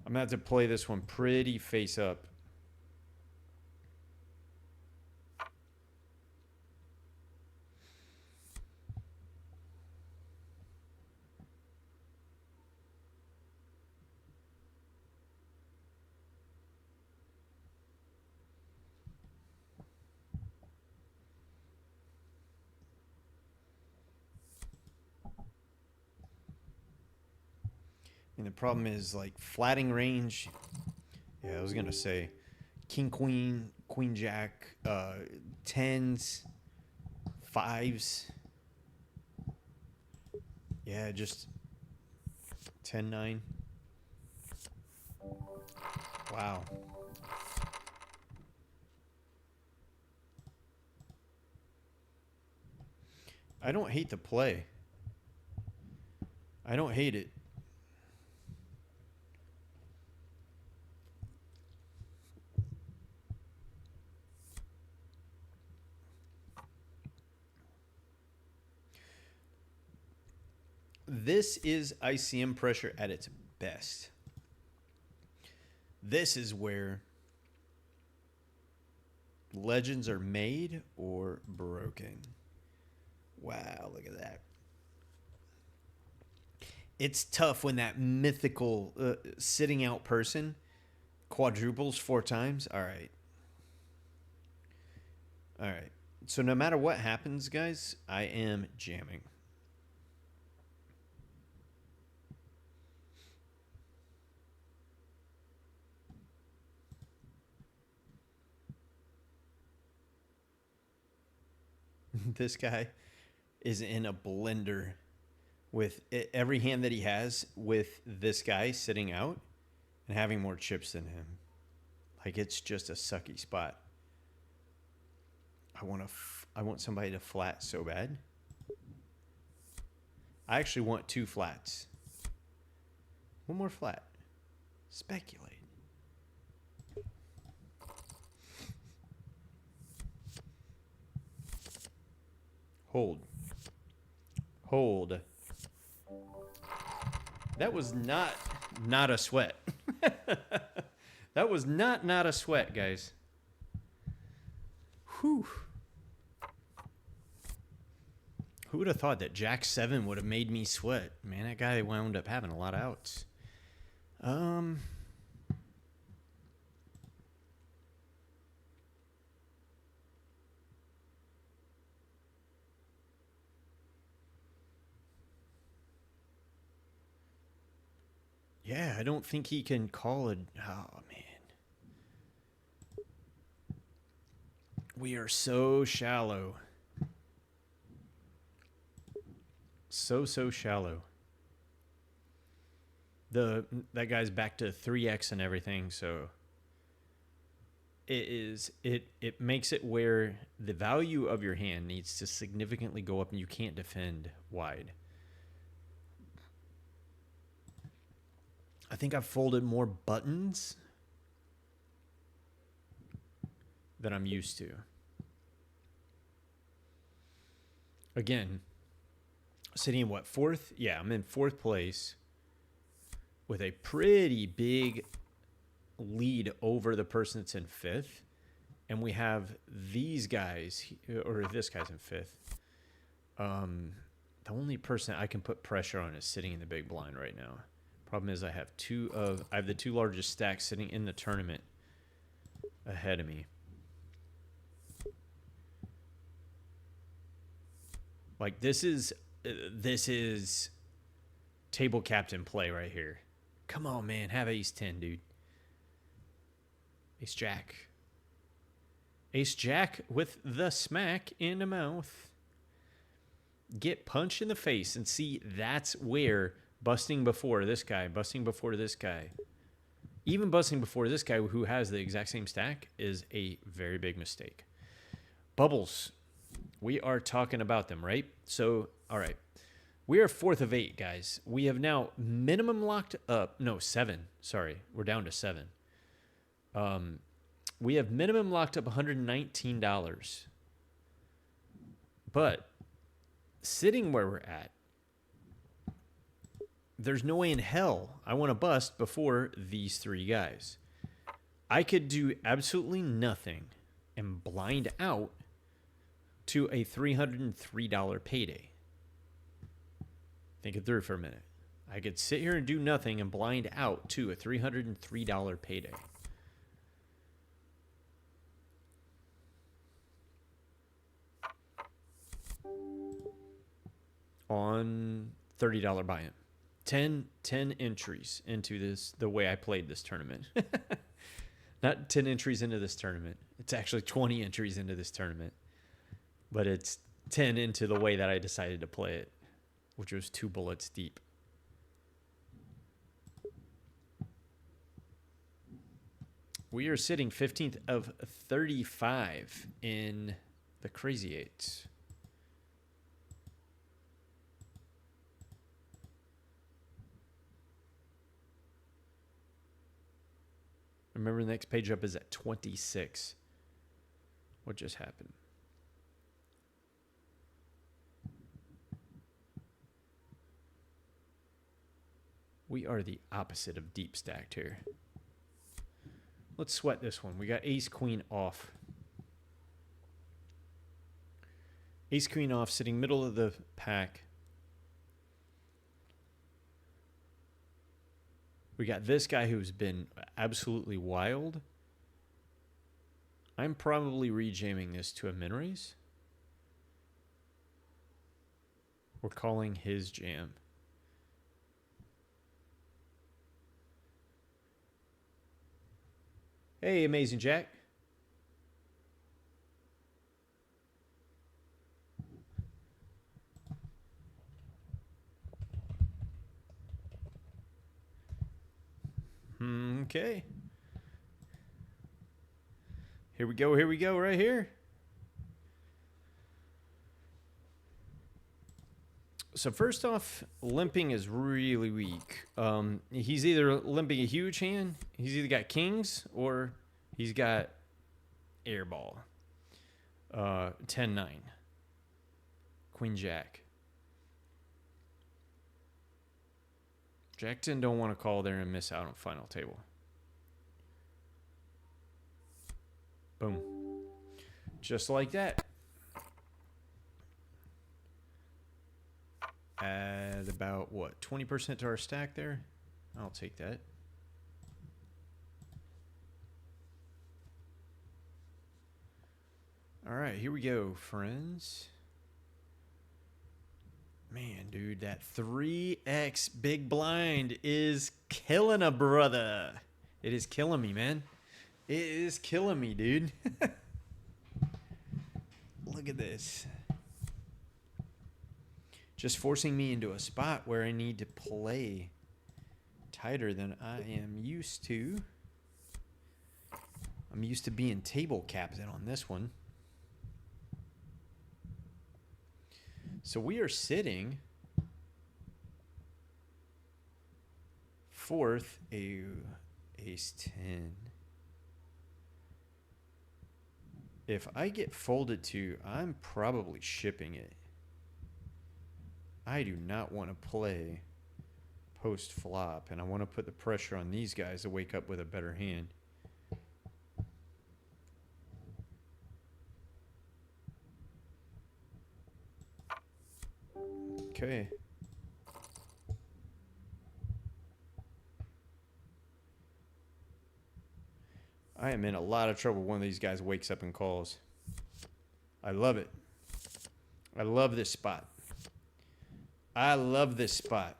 I'm going to have to play this one pretty face up. And the problem is, like, flatting range. Yeah, I was going to say king, queen, queen, jack, 10s, 5s. Yeah, just 10-9. Wow. I don't hate the play. I don't hate it. this is ICM pressure at its best. This is where legends are made or broken. Wow, look at that. It's tough when that mythical sitting out person quadruples 4 times. All right. All right. So no matter what happens, guys, I am jamming. This guy is in a blender with every hand that he has with this guy sitting out and having more chips than him. Like, it's just a sucky spot. I want somebody to flat so bad. I actually want 2 flats. One more flat. Speculate. Hold. Hold. That was not a sweat. That was not a sweat, guys. Whew. Who would have thought that Jack 7 would have made me sweat? Man, that guy wound up having a lot of outs. Yeah, I don't think he can call it. Oh, man. We are so shallow. So shallow. That guy's back to 3x and everything, so it makes it where the value of your hand needs to significantly go up and you can't defend wide. I think I've folded more buttons than I'm used to. Again, sitting in what, 4th? Yeah, I'm in 4th place with a pretty big lead over the person that's in 5th. And we have these guys, or this guy's in 5th. The only person I can put pressure on is sitting in the big blind right now. Problem is I have the 2 largest stacks sitting in the tournament ahead of me. Like, this is table captain play right here. Come on, man, have ace 10, dude. Ace jack. Ace jack with the smack in the mouth. Get punched in the face and see, that's where busting before this guy, even busting before this guy who has the exact same stack is a very big mistake. Bubbles. We are talking about them, right? So, all right. We are 4th of 8, guys. We have now minimum locked up. No, 7. Sorry. We're down to 7. We have minimum locked up $119. But sitting where we're at, there's no way in hell I want to bust before these 3 guys. I could do absolutely nothing and blind out to a $303 payday. Think it through for a minute. I could sit here and do nothing and blind out to a $303 payday. On $30 buy-in. 10 entries into this, the way I played this tournament. Not 10 entries into this tournament. It's actually 20 entries into this tournament. But it's 10 into the way that I decided to play it, which was 2 bullets deep. We are sitting 15th of 35 in the Crazy Eights. Remember, the next page up is at 26. What just happened? We are the opposite of deep stacked here. Let's sweat this one. We got ace queen off. Ace queen off, sitting middle of the pack. We got this guy who's been absolutely wild. I'm probably rejamming this to a min raise. We're calling his jam. Hey, Amazing Jack. Okay. Here we go, right here. So first off, limping is really weak. He's either limping a huge hand, he's either got kings, or he's got airball. 10-9. Queen Jack. Jack-10 don't want to call there and miss out on final table. Boom. Just like that. Add about, what, 20% to our stack there? I'll take that. All right, here we go, friends. Man, dude, that 3x big blind is killing a brother. It is killing me, man. It is killing me, dude. Look at this. Just forcing me into a spot where I need to play tighter than I am used to. I'm used to being table captain on this one. So we are sitting fourth, ace 10. If I get folded to, I'm probably shipping it. I do not want to play post flop, and I want to put the pressure on these guys to wake up with a better hand. Okay. I am in a lot of trouble when one of these guys wakes up and calls. I love it. I love this spot. I love this spot.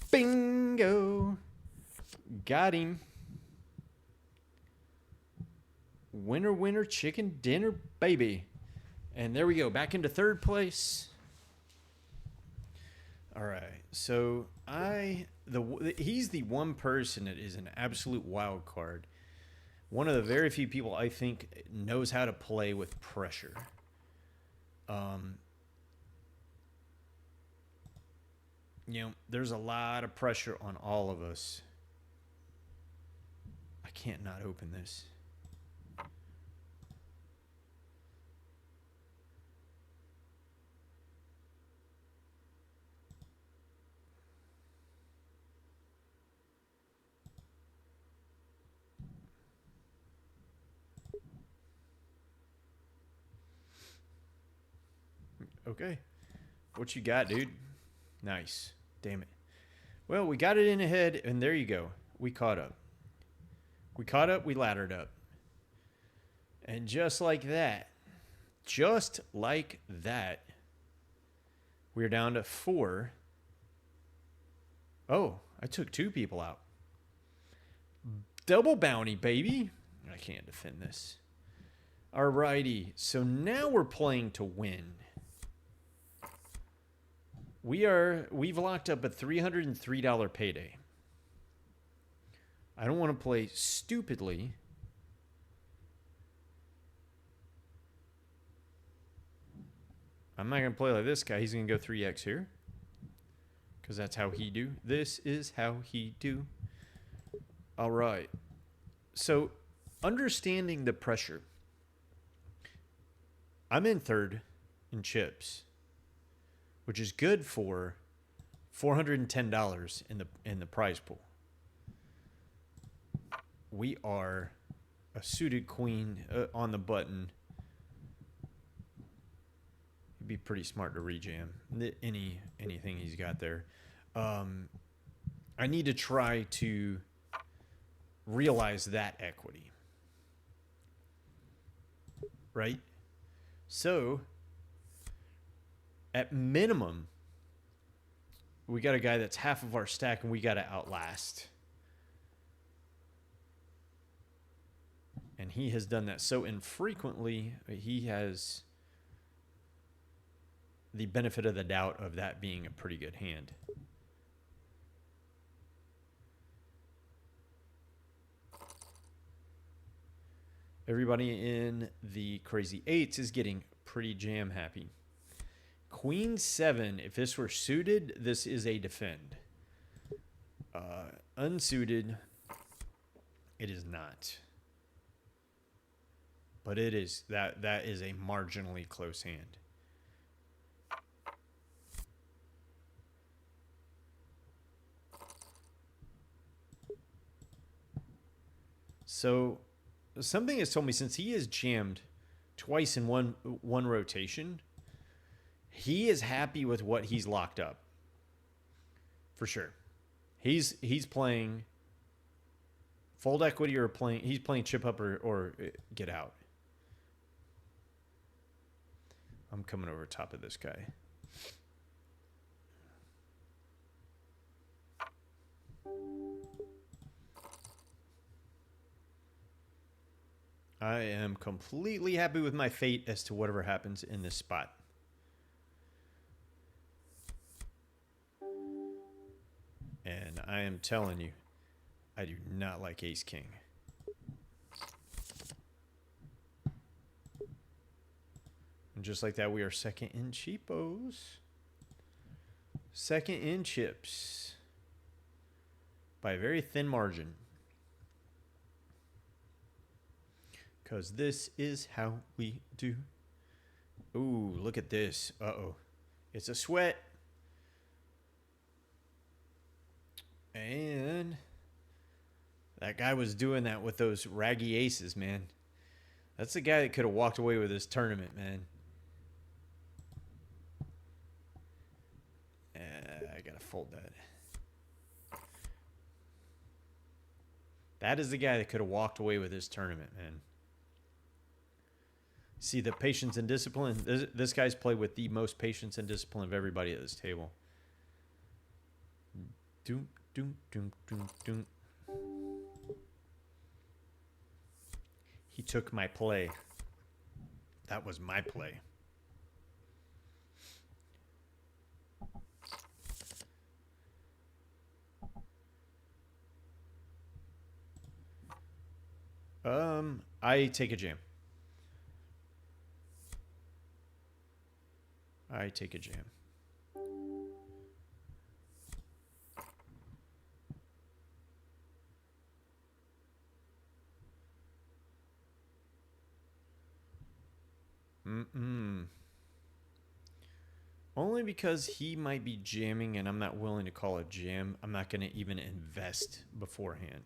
Bingo. Got him. Winner, winner, chicken dinner, baby. And there we go. Back into third place. All right. So he's the one person that is an absolute wild card. One of the very few people I think knows how to play with pressure. You know, there's a lot of pressure on all of us. I can't not open this. Okay. What you got, dude? Nice. Damn it. Well, we got it in ahead, and there you go. We caught up. We caught up, we laddered up. And just like that, we're down to 4. Oh, I took 2 people out. Double bounty, baby. I can't defend this. Alrighty, so now we're playing to win. We've locked up a $303 payday. I don't want to play stupidly. I'm not going to play like this guy. He's going to go 3x here. Because that's how he do. This is how he do. All right. So, understanding the pressure. I'm in third in chips, which is good for $410 in the prize pool. We are a suited queen on the button. It'd be pretty smart to rejam anything he's got there. I need to try to realize that equity. Right? So, at minimum, we got a guy that's half of our stack and we got to outlast. And he has done that so infrequently, he has the benefit of the doubt of that being a pretty good hand. Everybody in the crazy eights is getting pretty jam happy. Queen 7, if this were suited, this is a defend. Unsuited, it is not. But it is that is a marginally close hand. So something has told me since he is jammed twice in one rotation, he is happy with what he's locked up. For sure. He's playing fold equity or he's playing chip up or get out. I'm coming over top of this guy. I am completely happy with my fate as to whatever happens in this spot. And I am telling you, I do not like ace king. And just like that, we are second in cheapos. Second in chips. By a very thin margin. Because this is how we do. Ooh, look at this. Uh-oh. It's a sweat. And that guy was doing that with those raggy aces, man. That's the guy that could have walked away with this tournament, man. I gotta fold that. That is the guy that could have walked away with this tournament, man. See the patience and discipline. This guy's played with the most patience and discipline of everybody at this table. Doom, doom, doom, doom, doom. He took my play. That was my play. I take a jam. I take a jam. Only because he might be jamming and I'm not willing to call a jam. I'm not going to even invest beforehand.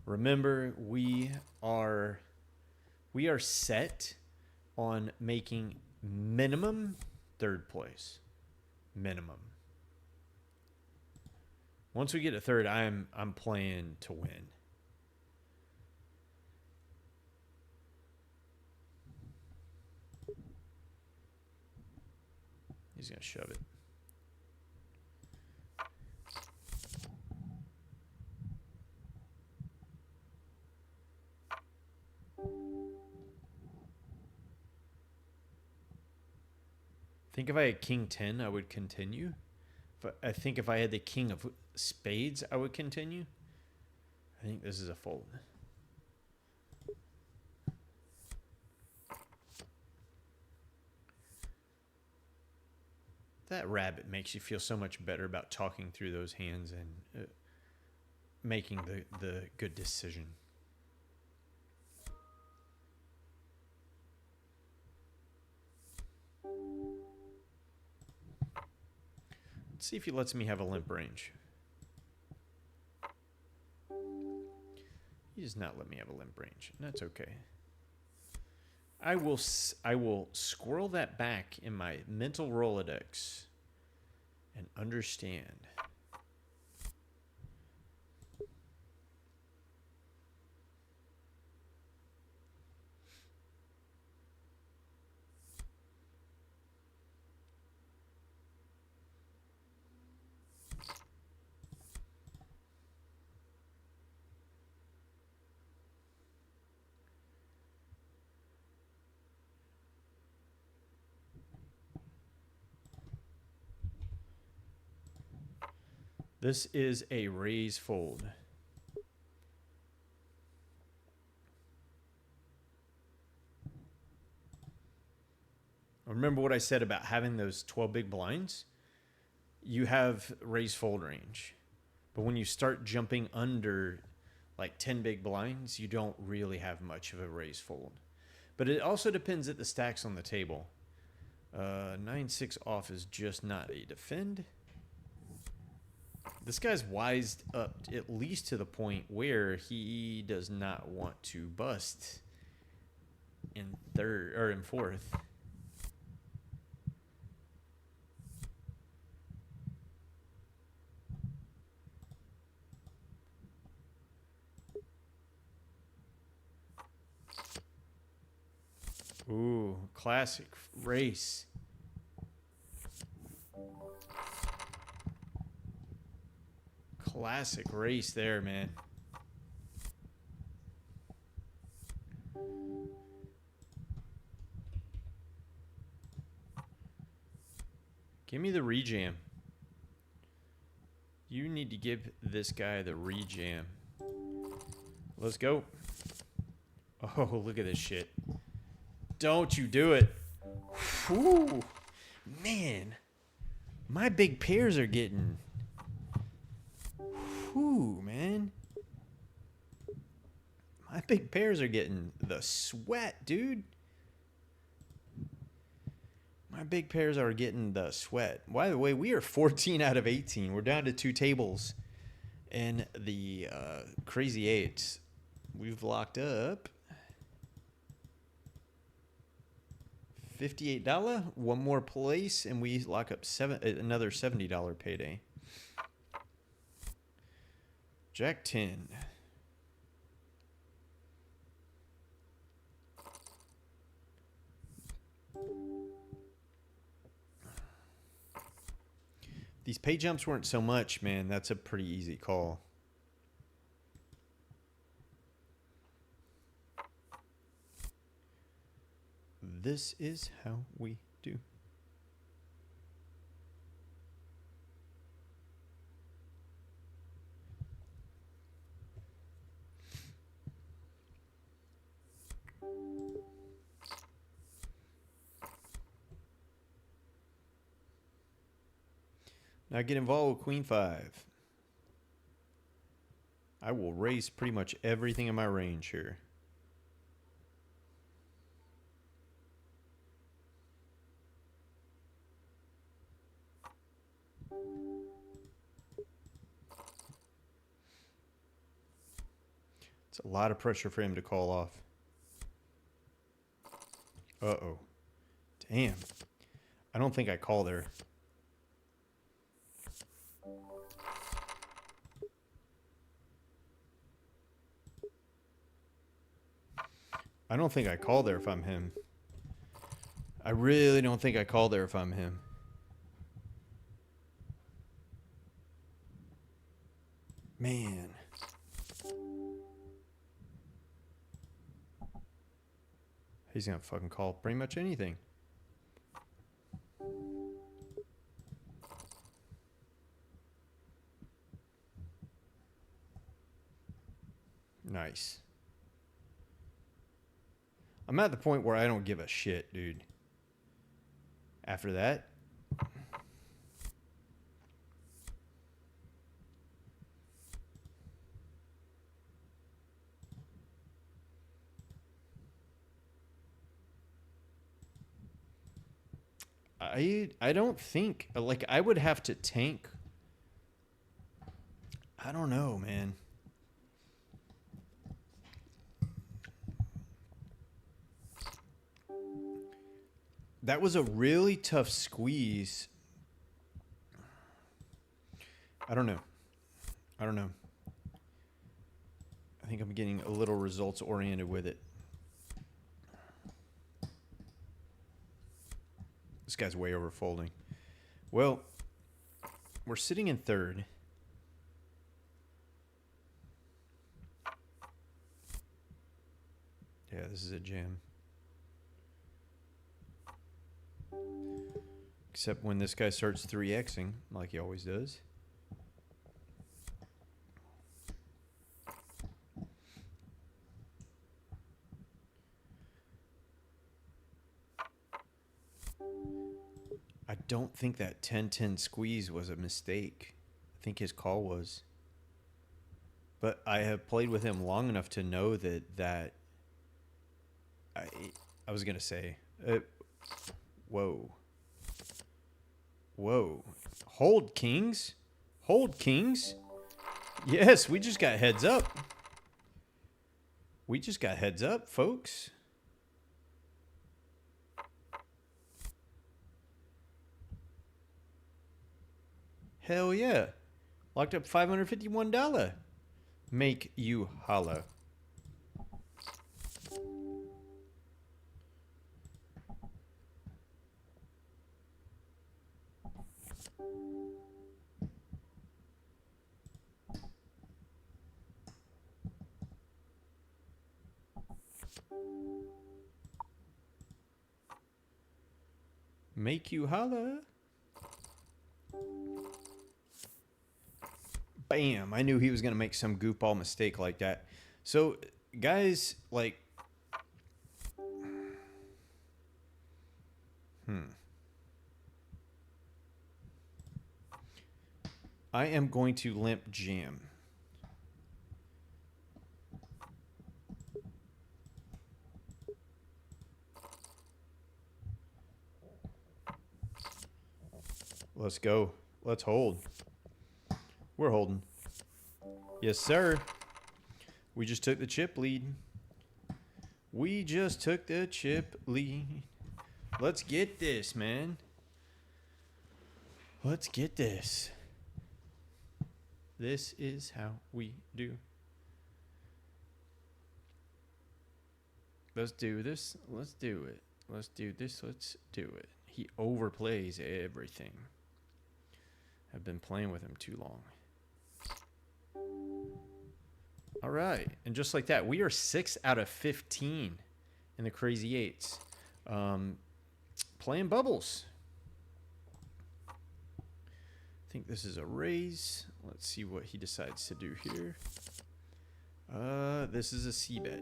Remember, we are set on making minimum third place. Minimum. Once we get to third, I'm playing to win. He's going to shove it. I think if I had king 10, I would continue. But I think if I had the king of spades, I would continue. I think this is a fold. That rabbit makes you feel so much better about talking through those hands and making the good decision. Let's see if he lets me have a limp range. He does not let me have a limp range. And that's okay. I will squirrel that back in my mental Rolodex and understand. This is a raise fold. Remember what I said about having those 12 big blinds? You have raise fold range. But when you start jumping under like 10 big blinds, you don't really have much of a raise fold. But it also depends at the stacks on the table. 9-6 off is just not a defend. This guy's wised up at least to the point where he does not want to bust in third or in fourth. Ooh, classic race. Classic race there, man. Give me the rejam. You need to give this guy the rejam. Let's go. Oh, look at this shit. Don't you do it. Whew. Man. My big pairs are getting... Whew, man. My big pairs are getting the sweat, dude. My big pairs are getting the sweat. By the way, we are 14 out of 18. We're down to 2 tables. And the crazy eights. We've locked up $58. One more place, and we lock up another $70 payday. Jack 10. These pay jumps weren't so much, man. That's a pretty easy call. This is how we do. Now get involved with Queen 5. I will raise pretty much everything in my range here. It's a lot of pressure for him to call off. Uh-oh. Damn. I don't think I call there. I don't think I call there if I'm him. I really don't think I call there if I'm him. Man. He's gonna fucking call pretty much anything. Nice. I'm at the point where I don't give a shit, dude. After that. I don't think, like, I would have to tank. I don't know, man. That was a really tough squeeze. I don't know. I don't know. I think I'm getting a little results oriented with it. This guy's way over folding. Well, we're sitting in third. Yeah, this is a jam. Except when this guy starts 3xing, like he always does. I don't think that 10-10 squeeze was a mistake. I think his call was. But I have played with him long enough to know that I was going to say, whoa. Whoa. Hold, kings. Hold, kings. Yes, we just got heads up. We just got heads up, folks. Hell yeah. Locked up $551. Make you holla. Make you holla. Bam. I knew he was going to make some goopball mistake like that. So, guys, like... I am going to limp jam. Let's go. Let's hold. We're holding. Yes, sir. We just took the chip lead. We just took the chip lead. Let's get this, man. Let's get this. This is how we do. Let's do this. Let's do it. Let's do this. Let's do it. He overplays everything. I've been playing with him too long. All right. And just like that, we are 6 out of 15 in the crazy eights. Playing bubbles. I think this is a raise. Let's see what he decides to do here. This is a c-bet.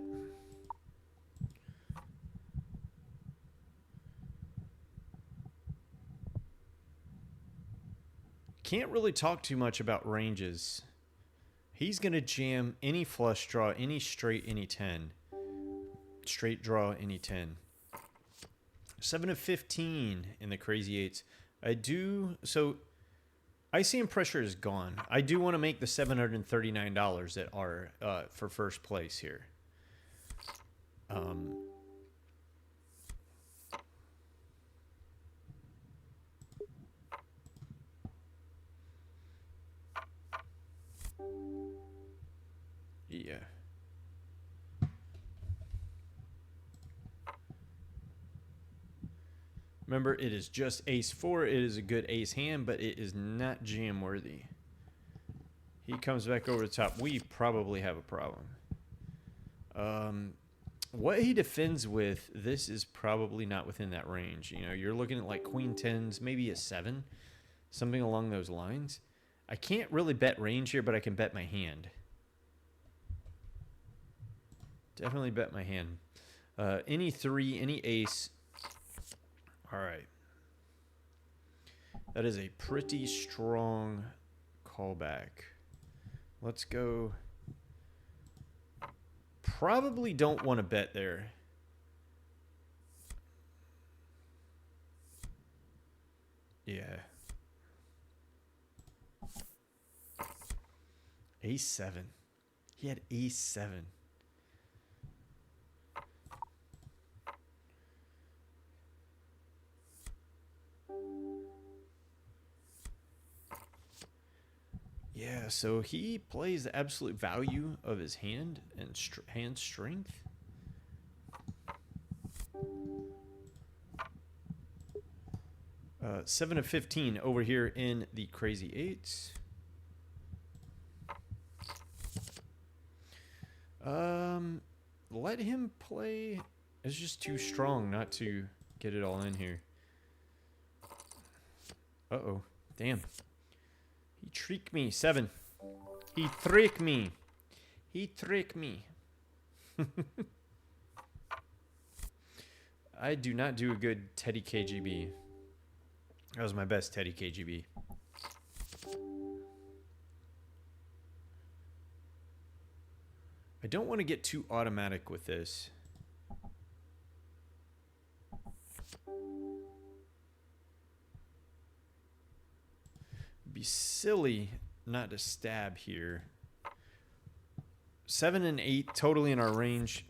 Can't really talk too much about ranges. He's going to jam any flush draw, any straight, any 10. Straight draw, any 10. 7 of 15 in the crazy eights. So ICM pressure is gone. I do want to make the $739 that are for first place here. Yeah. Remember, it is just ace-4. It is a good ace hand, but it is not jam worthy. He comes back over the top. We probably have a problem. What he defends with, this is probably not within that range. You know, you're looking at like queen 10s, maybe a 7, something along those lines. I can't really bet range here, but I can bet my hand. Definitely bet my hand. Any 3, any ace. All right. That is a pretty strong callback. Let's go. Probably don't want to bet there. Ace 7. He had ace 7. Yeah, so he plays the absolute value of his hand and hand strength. 7 of 15 over here in the crazy eights. Let him play. It's just too strong not to get it all in here. Uh-oh. Damn. He tricked me. 7. He tricked me. He tricked me. I do not do a good Teddy KGB. That was my best Teddy KGB. I don't want to get too automatic with this. It'd be silly not to stab here. 7 and 8 totally in our range.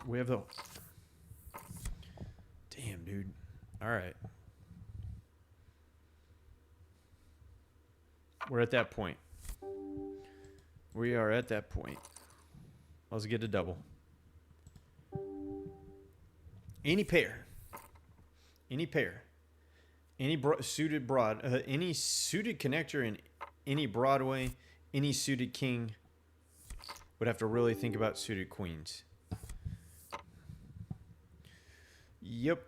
We have the... Damn, dude. All right. We're at that point. We are at that point. Let's get a double. Any pair. Any pair. Any suited broad. Any suited connector in any Broadway. Any suited king. Would have to really think about suited queens. Yep.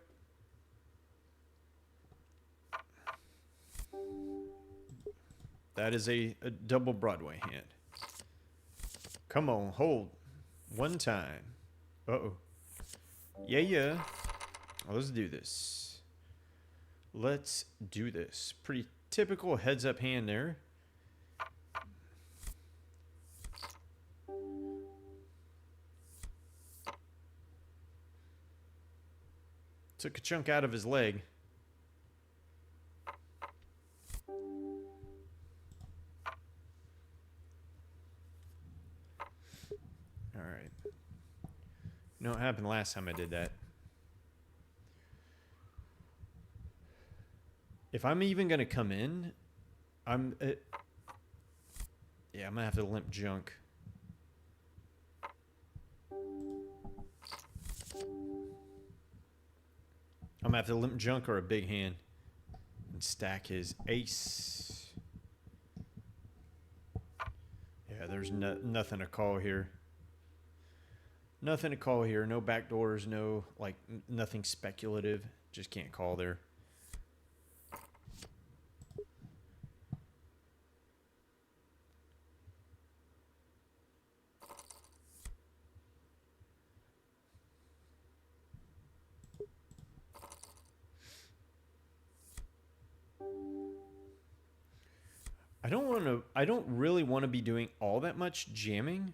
That is a double Broadway hand. Come on, hold. One time. Uh-oh. Yeah, yeah. Let's do this. Let's do this. Pretty typical heads-up hand there. Took a chunk out of his leg. All right. You know what happened last time I did that? If I'm even going to come in, I'm going to have to limp junk. I'm going to have to limp junk or a big hand and stack his ace. Yeah, there's nothing to call here. Nothing to call here. No backdoors, no, like, nothing speculative. Just can't call there. I don't really want to be doing all that much jamming.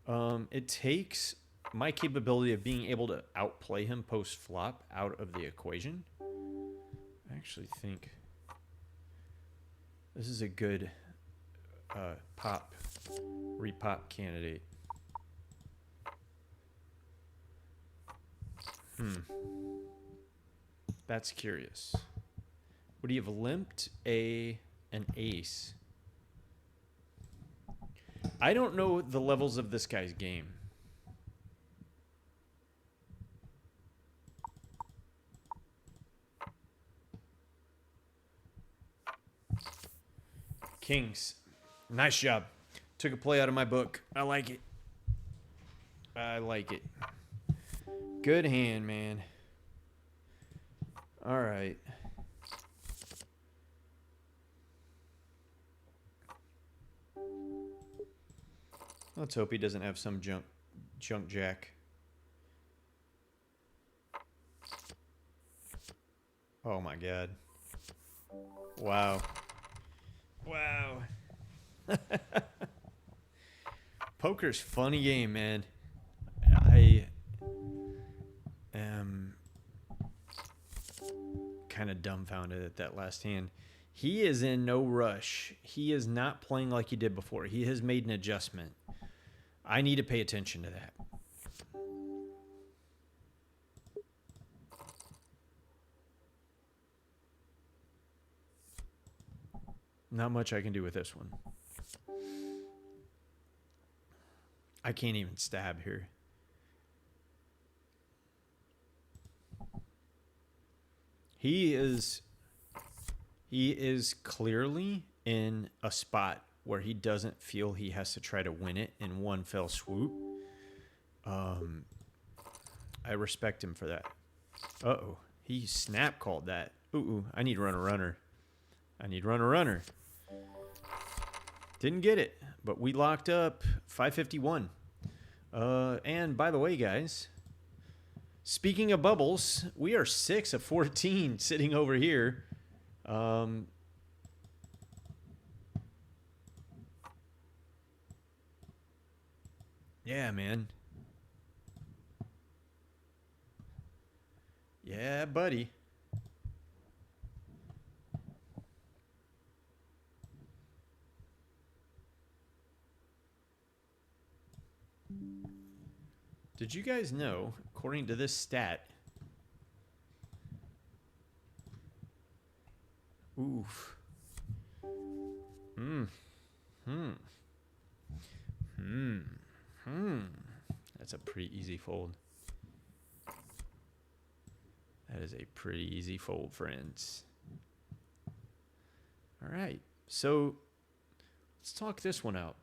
It takes my capability of being able to outplay him post-flop out of the equation. I actually think this is a good repop candidate. That's curious. Would he have limped an ace? I don't know the levels of this guy's game. Kings. Nice job. Took a play out of my book. I like it. I like it. Good hand, man. All right. Let's hope he doesn't have some junk jack. Oh my God. Wow. Wow. Poker's funny game, man. I am kind of dumbfounded at that last hand. He is in no rush. He is not playing like he did before. He has made an adjustment. I need to pay attention to that. Not much I can do with this one. I can't even stab here. He is clearly in a spot where he doesn't feel he has to try to win it in one fell swoop. I respect him for that. Uh-oh. He snap called that. Ooh, I need run a runner. I need run a runner. Didn't get it, but we locked up 551. And by the way, guys, speaking of bubbles, we are 6 of 14 sitting over here. Yeah, man. Yeah, buddy. Did you guys know, according to this stat, oof. That's a pretty easy fold. That is a pretty easy fold, friends. All right, so let's talk this one out.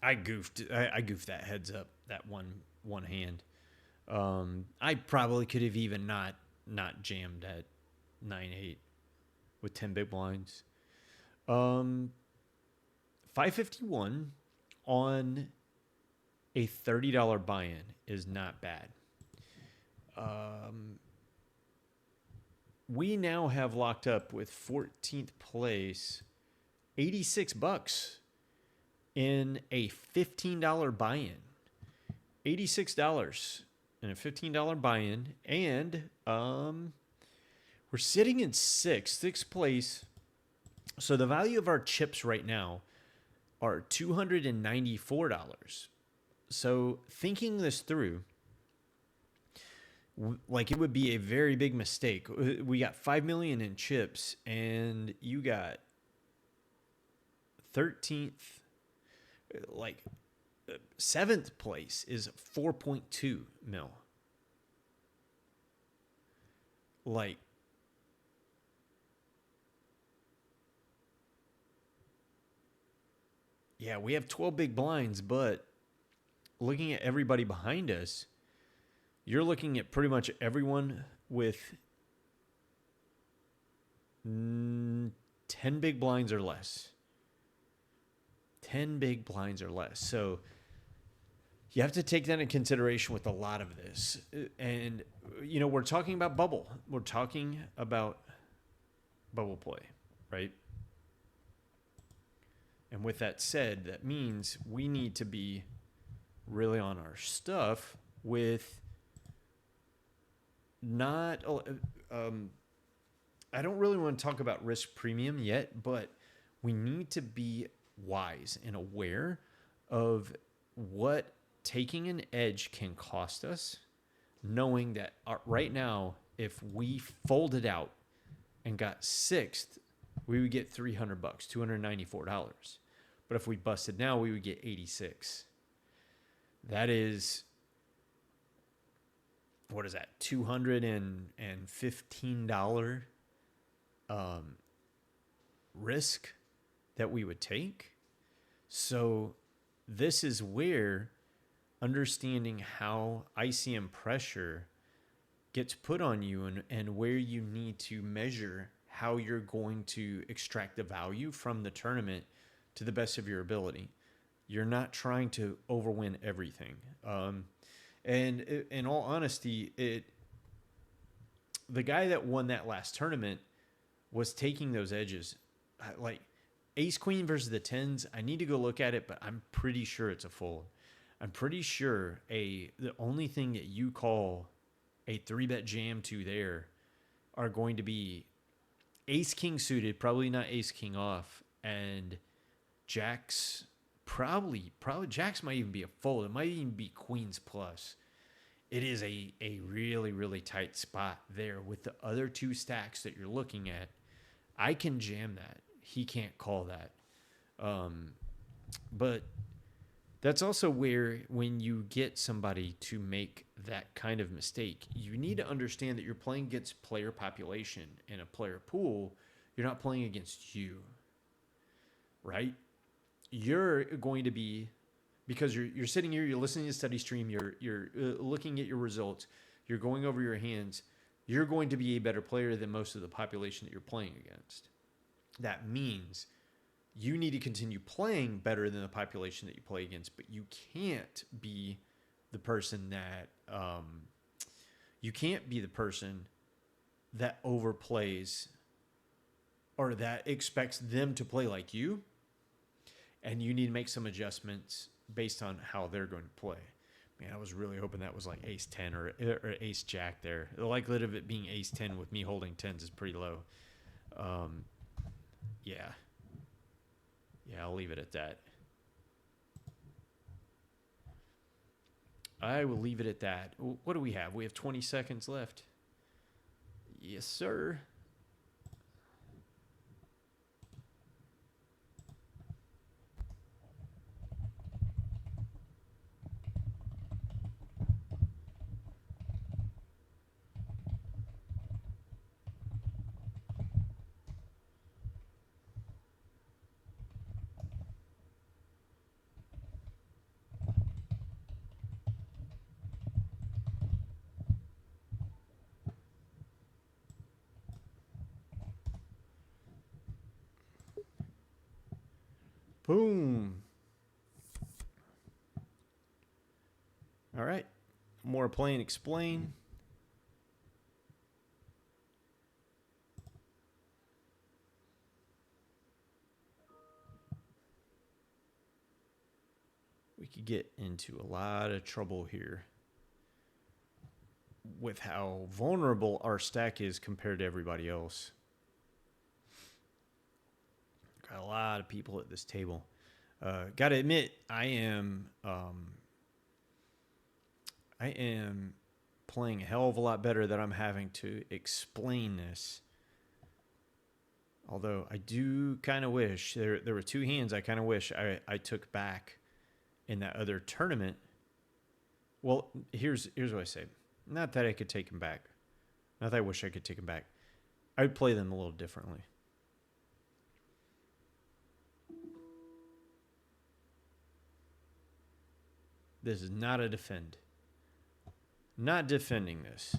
I goofed that heads up, that one hand. I probably could have even not jammed at 9-8 with 10 big blinds. 551 on a $30 buy-in is not bad. We now have locked up with 14th place, $86 in a $15 buy-in. $86 in a $15 buy-in. And we're sitting in sixth place. So the value of our chips right now are $294. So thinking this through, like, it would be a very big mistake. We got 5 million in chips, and you got 13th, like 7th place is 4.2 mil. Like, yeah, we have 12 big blinds, but looking at everybody behind us, you're looking at pretty much everyone with 10 big blinds or less. 10 big blinds or less. So you have to take that into consideration with a lot of this. And, you know, we're talking about bubble. We're talking about bubble play, right? And with that said, that means we need to be really on our stuff with not, I don't really want to talk about risk premium yet, but we need to be wise and aware of what taking an edge can cost us, knowing that right now, if we folded out and got sixth, we would get $300, $294. But if we busted now, we would get 86. That is, what is that? $215 risk that we would take. So this is where understanding how ICM pressure gets put on you and where you need to measure how you're going to extract the value from the tournament to the best of your ability. You're not trying to overwin everything. And in all honesty, the guy that won that last tournament was taking those edges. Like ace queen versus the tens, I need to go look at it, but I'm pretty sure it's a fold. I'm pretty sure the only thing that you call a 3-bet jam to there are going to be ace king suited, probably not ace king off, and jacks probably jacks might even be a fold. It might even be queens plus. It is a really, really tight spot there with the other two stacks that you're looking at. I can jam that. He can't call that. But that's also where when you get somebody to make that kind of mistake, you need to understand that you're playing against player population in a player pool. You're not playing against you, right? You're going to be, because you're sitting here, you're listening to study stream, you're looking at your results, you're going over your hands. You're going to be a better player than most of the population that you're playing against. That means you need to continue playing better than the population that you play against, but you can't be the person that overplays or that expects them to play like you. And you need to make some adjustments based on how they're going to play. Man, I was really hoping that was like ace 10 or ace jack there. The likelihood of it being ace 10 with me holding 10s is pretty low. Yeah, I'll leave it at that. I will leave it at that. What do we have? We have 20 seconds left. Yes, sir. Boom. All right. More play and explain. We could get into a lot of trouble here with how vulnerable our stack is compared to everybody else. Got a lot of people at this table. Got to admit, I am playing a hell of a lot better that I'm having to explain this. Although I do kind of wish there were two hands I kind of wish I took back in that other tournament. Well, here's what I say. Not that I could take them back. Not that I wish I could take them back. I would play them a little differently. This is not a defend. Not defending this.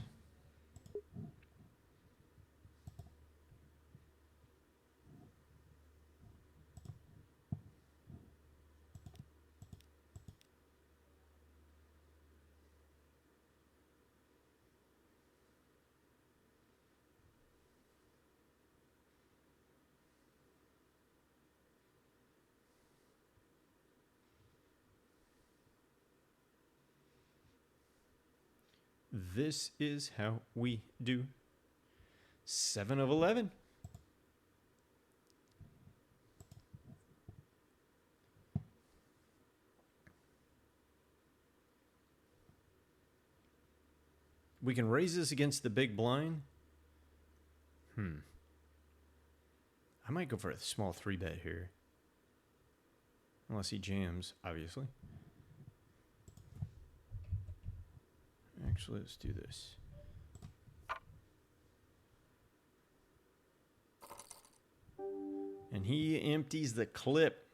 This is how we do. 7 of 11. We can raise this against the big blind. I might go for a small 3-bet here. Unless he jams, obviously. Actually, let's do this. And he empties the clip.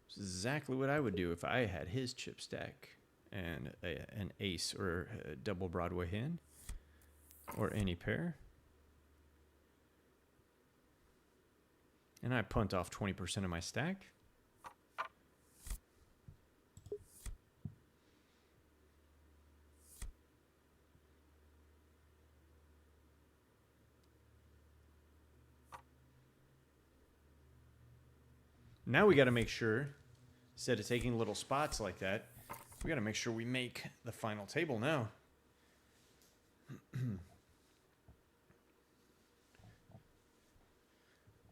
This is exactly what I would do if I had his chip stack and an ace or a double Broadway hand or any pair. And I punt off 20% of my stack. Now we got to make sure, instead of taking little spots like that, we got to make sure we make the final table now.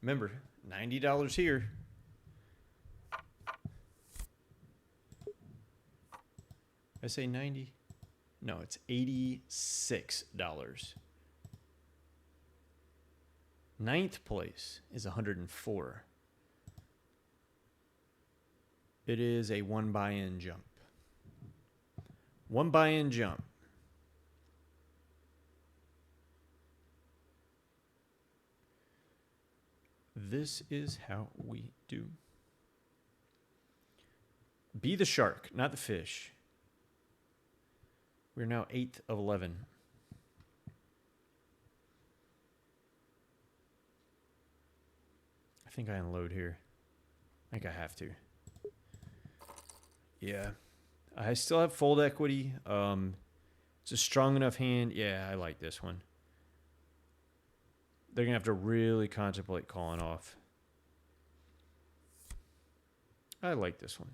Remember, $90 here. I say 90? No, it's $86. Ninth place is 104. It is a one buy-in jump. One buy-in jump. This is how we do. Be the shark, not the fish. We're now 8th of 11. I think I unload here. I think I have to. Yeah. I still have fold equity. It's a strong enough hand. Yeah, I like this one. They're going to have to really contemplate calling off. I like this one.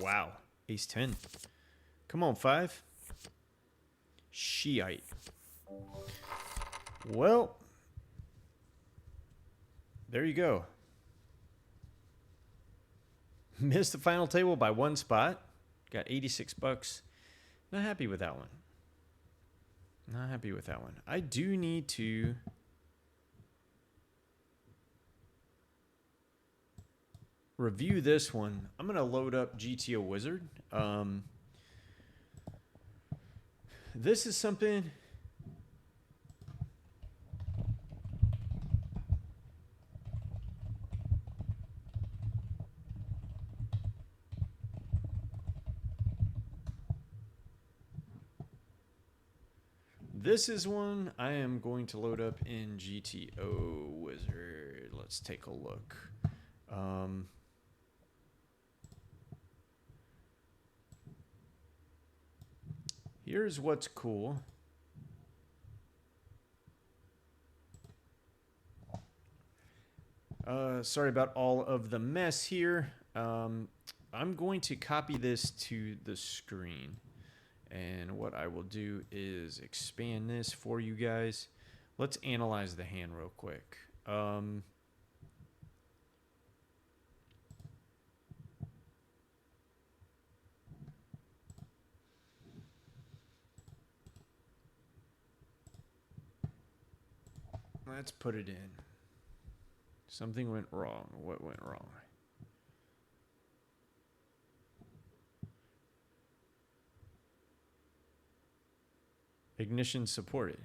Wow. Ace 10. Come on, 5. Shiite. Well, there you go. Missed the final table by 1 spot. Got 86 bucks. Not happy with that one. Not happy with that one. I do need to review this one. I'm going to load up GTO Wizard. This is something... This is one I am going to load up in GTO Wizard. Let's take a look. Here's what's cool. Sorry about all of the mess here. I'm going to copy this to the screen. And what I will do is expand this for you guys. Let's analyze the hand real quick. Let's put it in. Something went wrong. What went wrong? Ignition supported.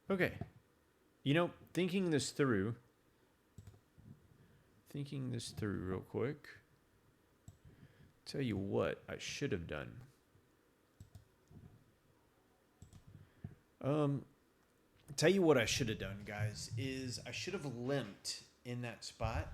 Okay. You know, thinking this through real quick. Tell you what I should have done. Tell you what I should have done, guys, is I should have limped in that spot.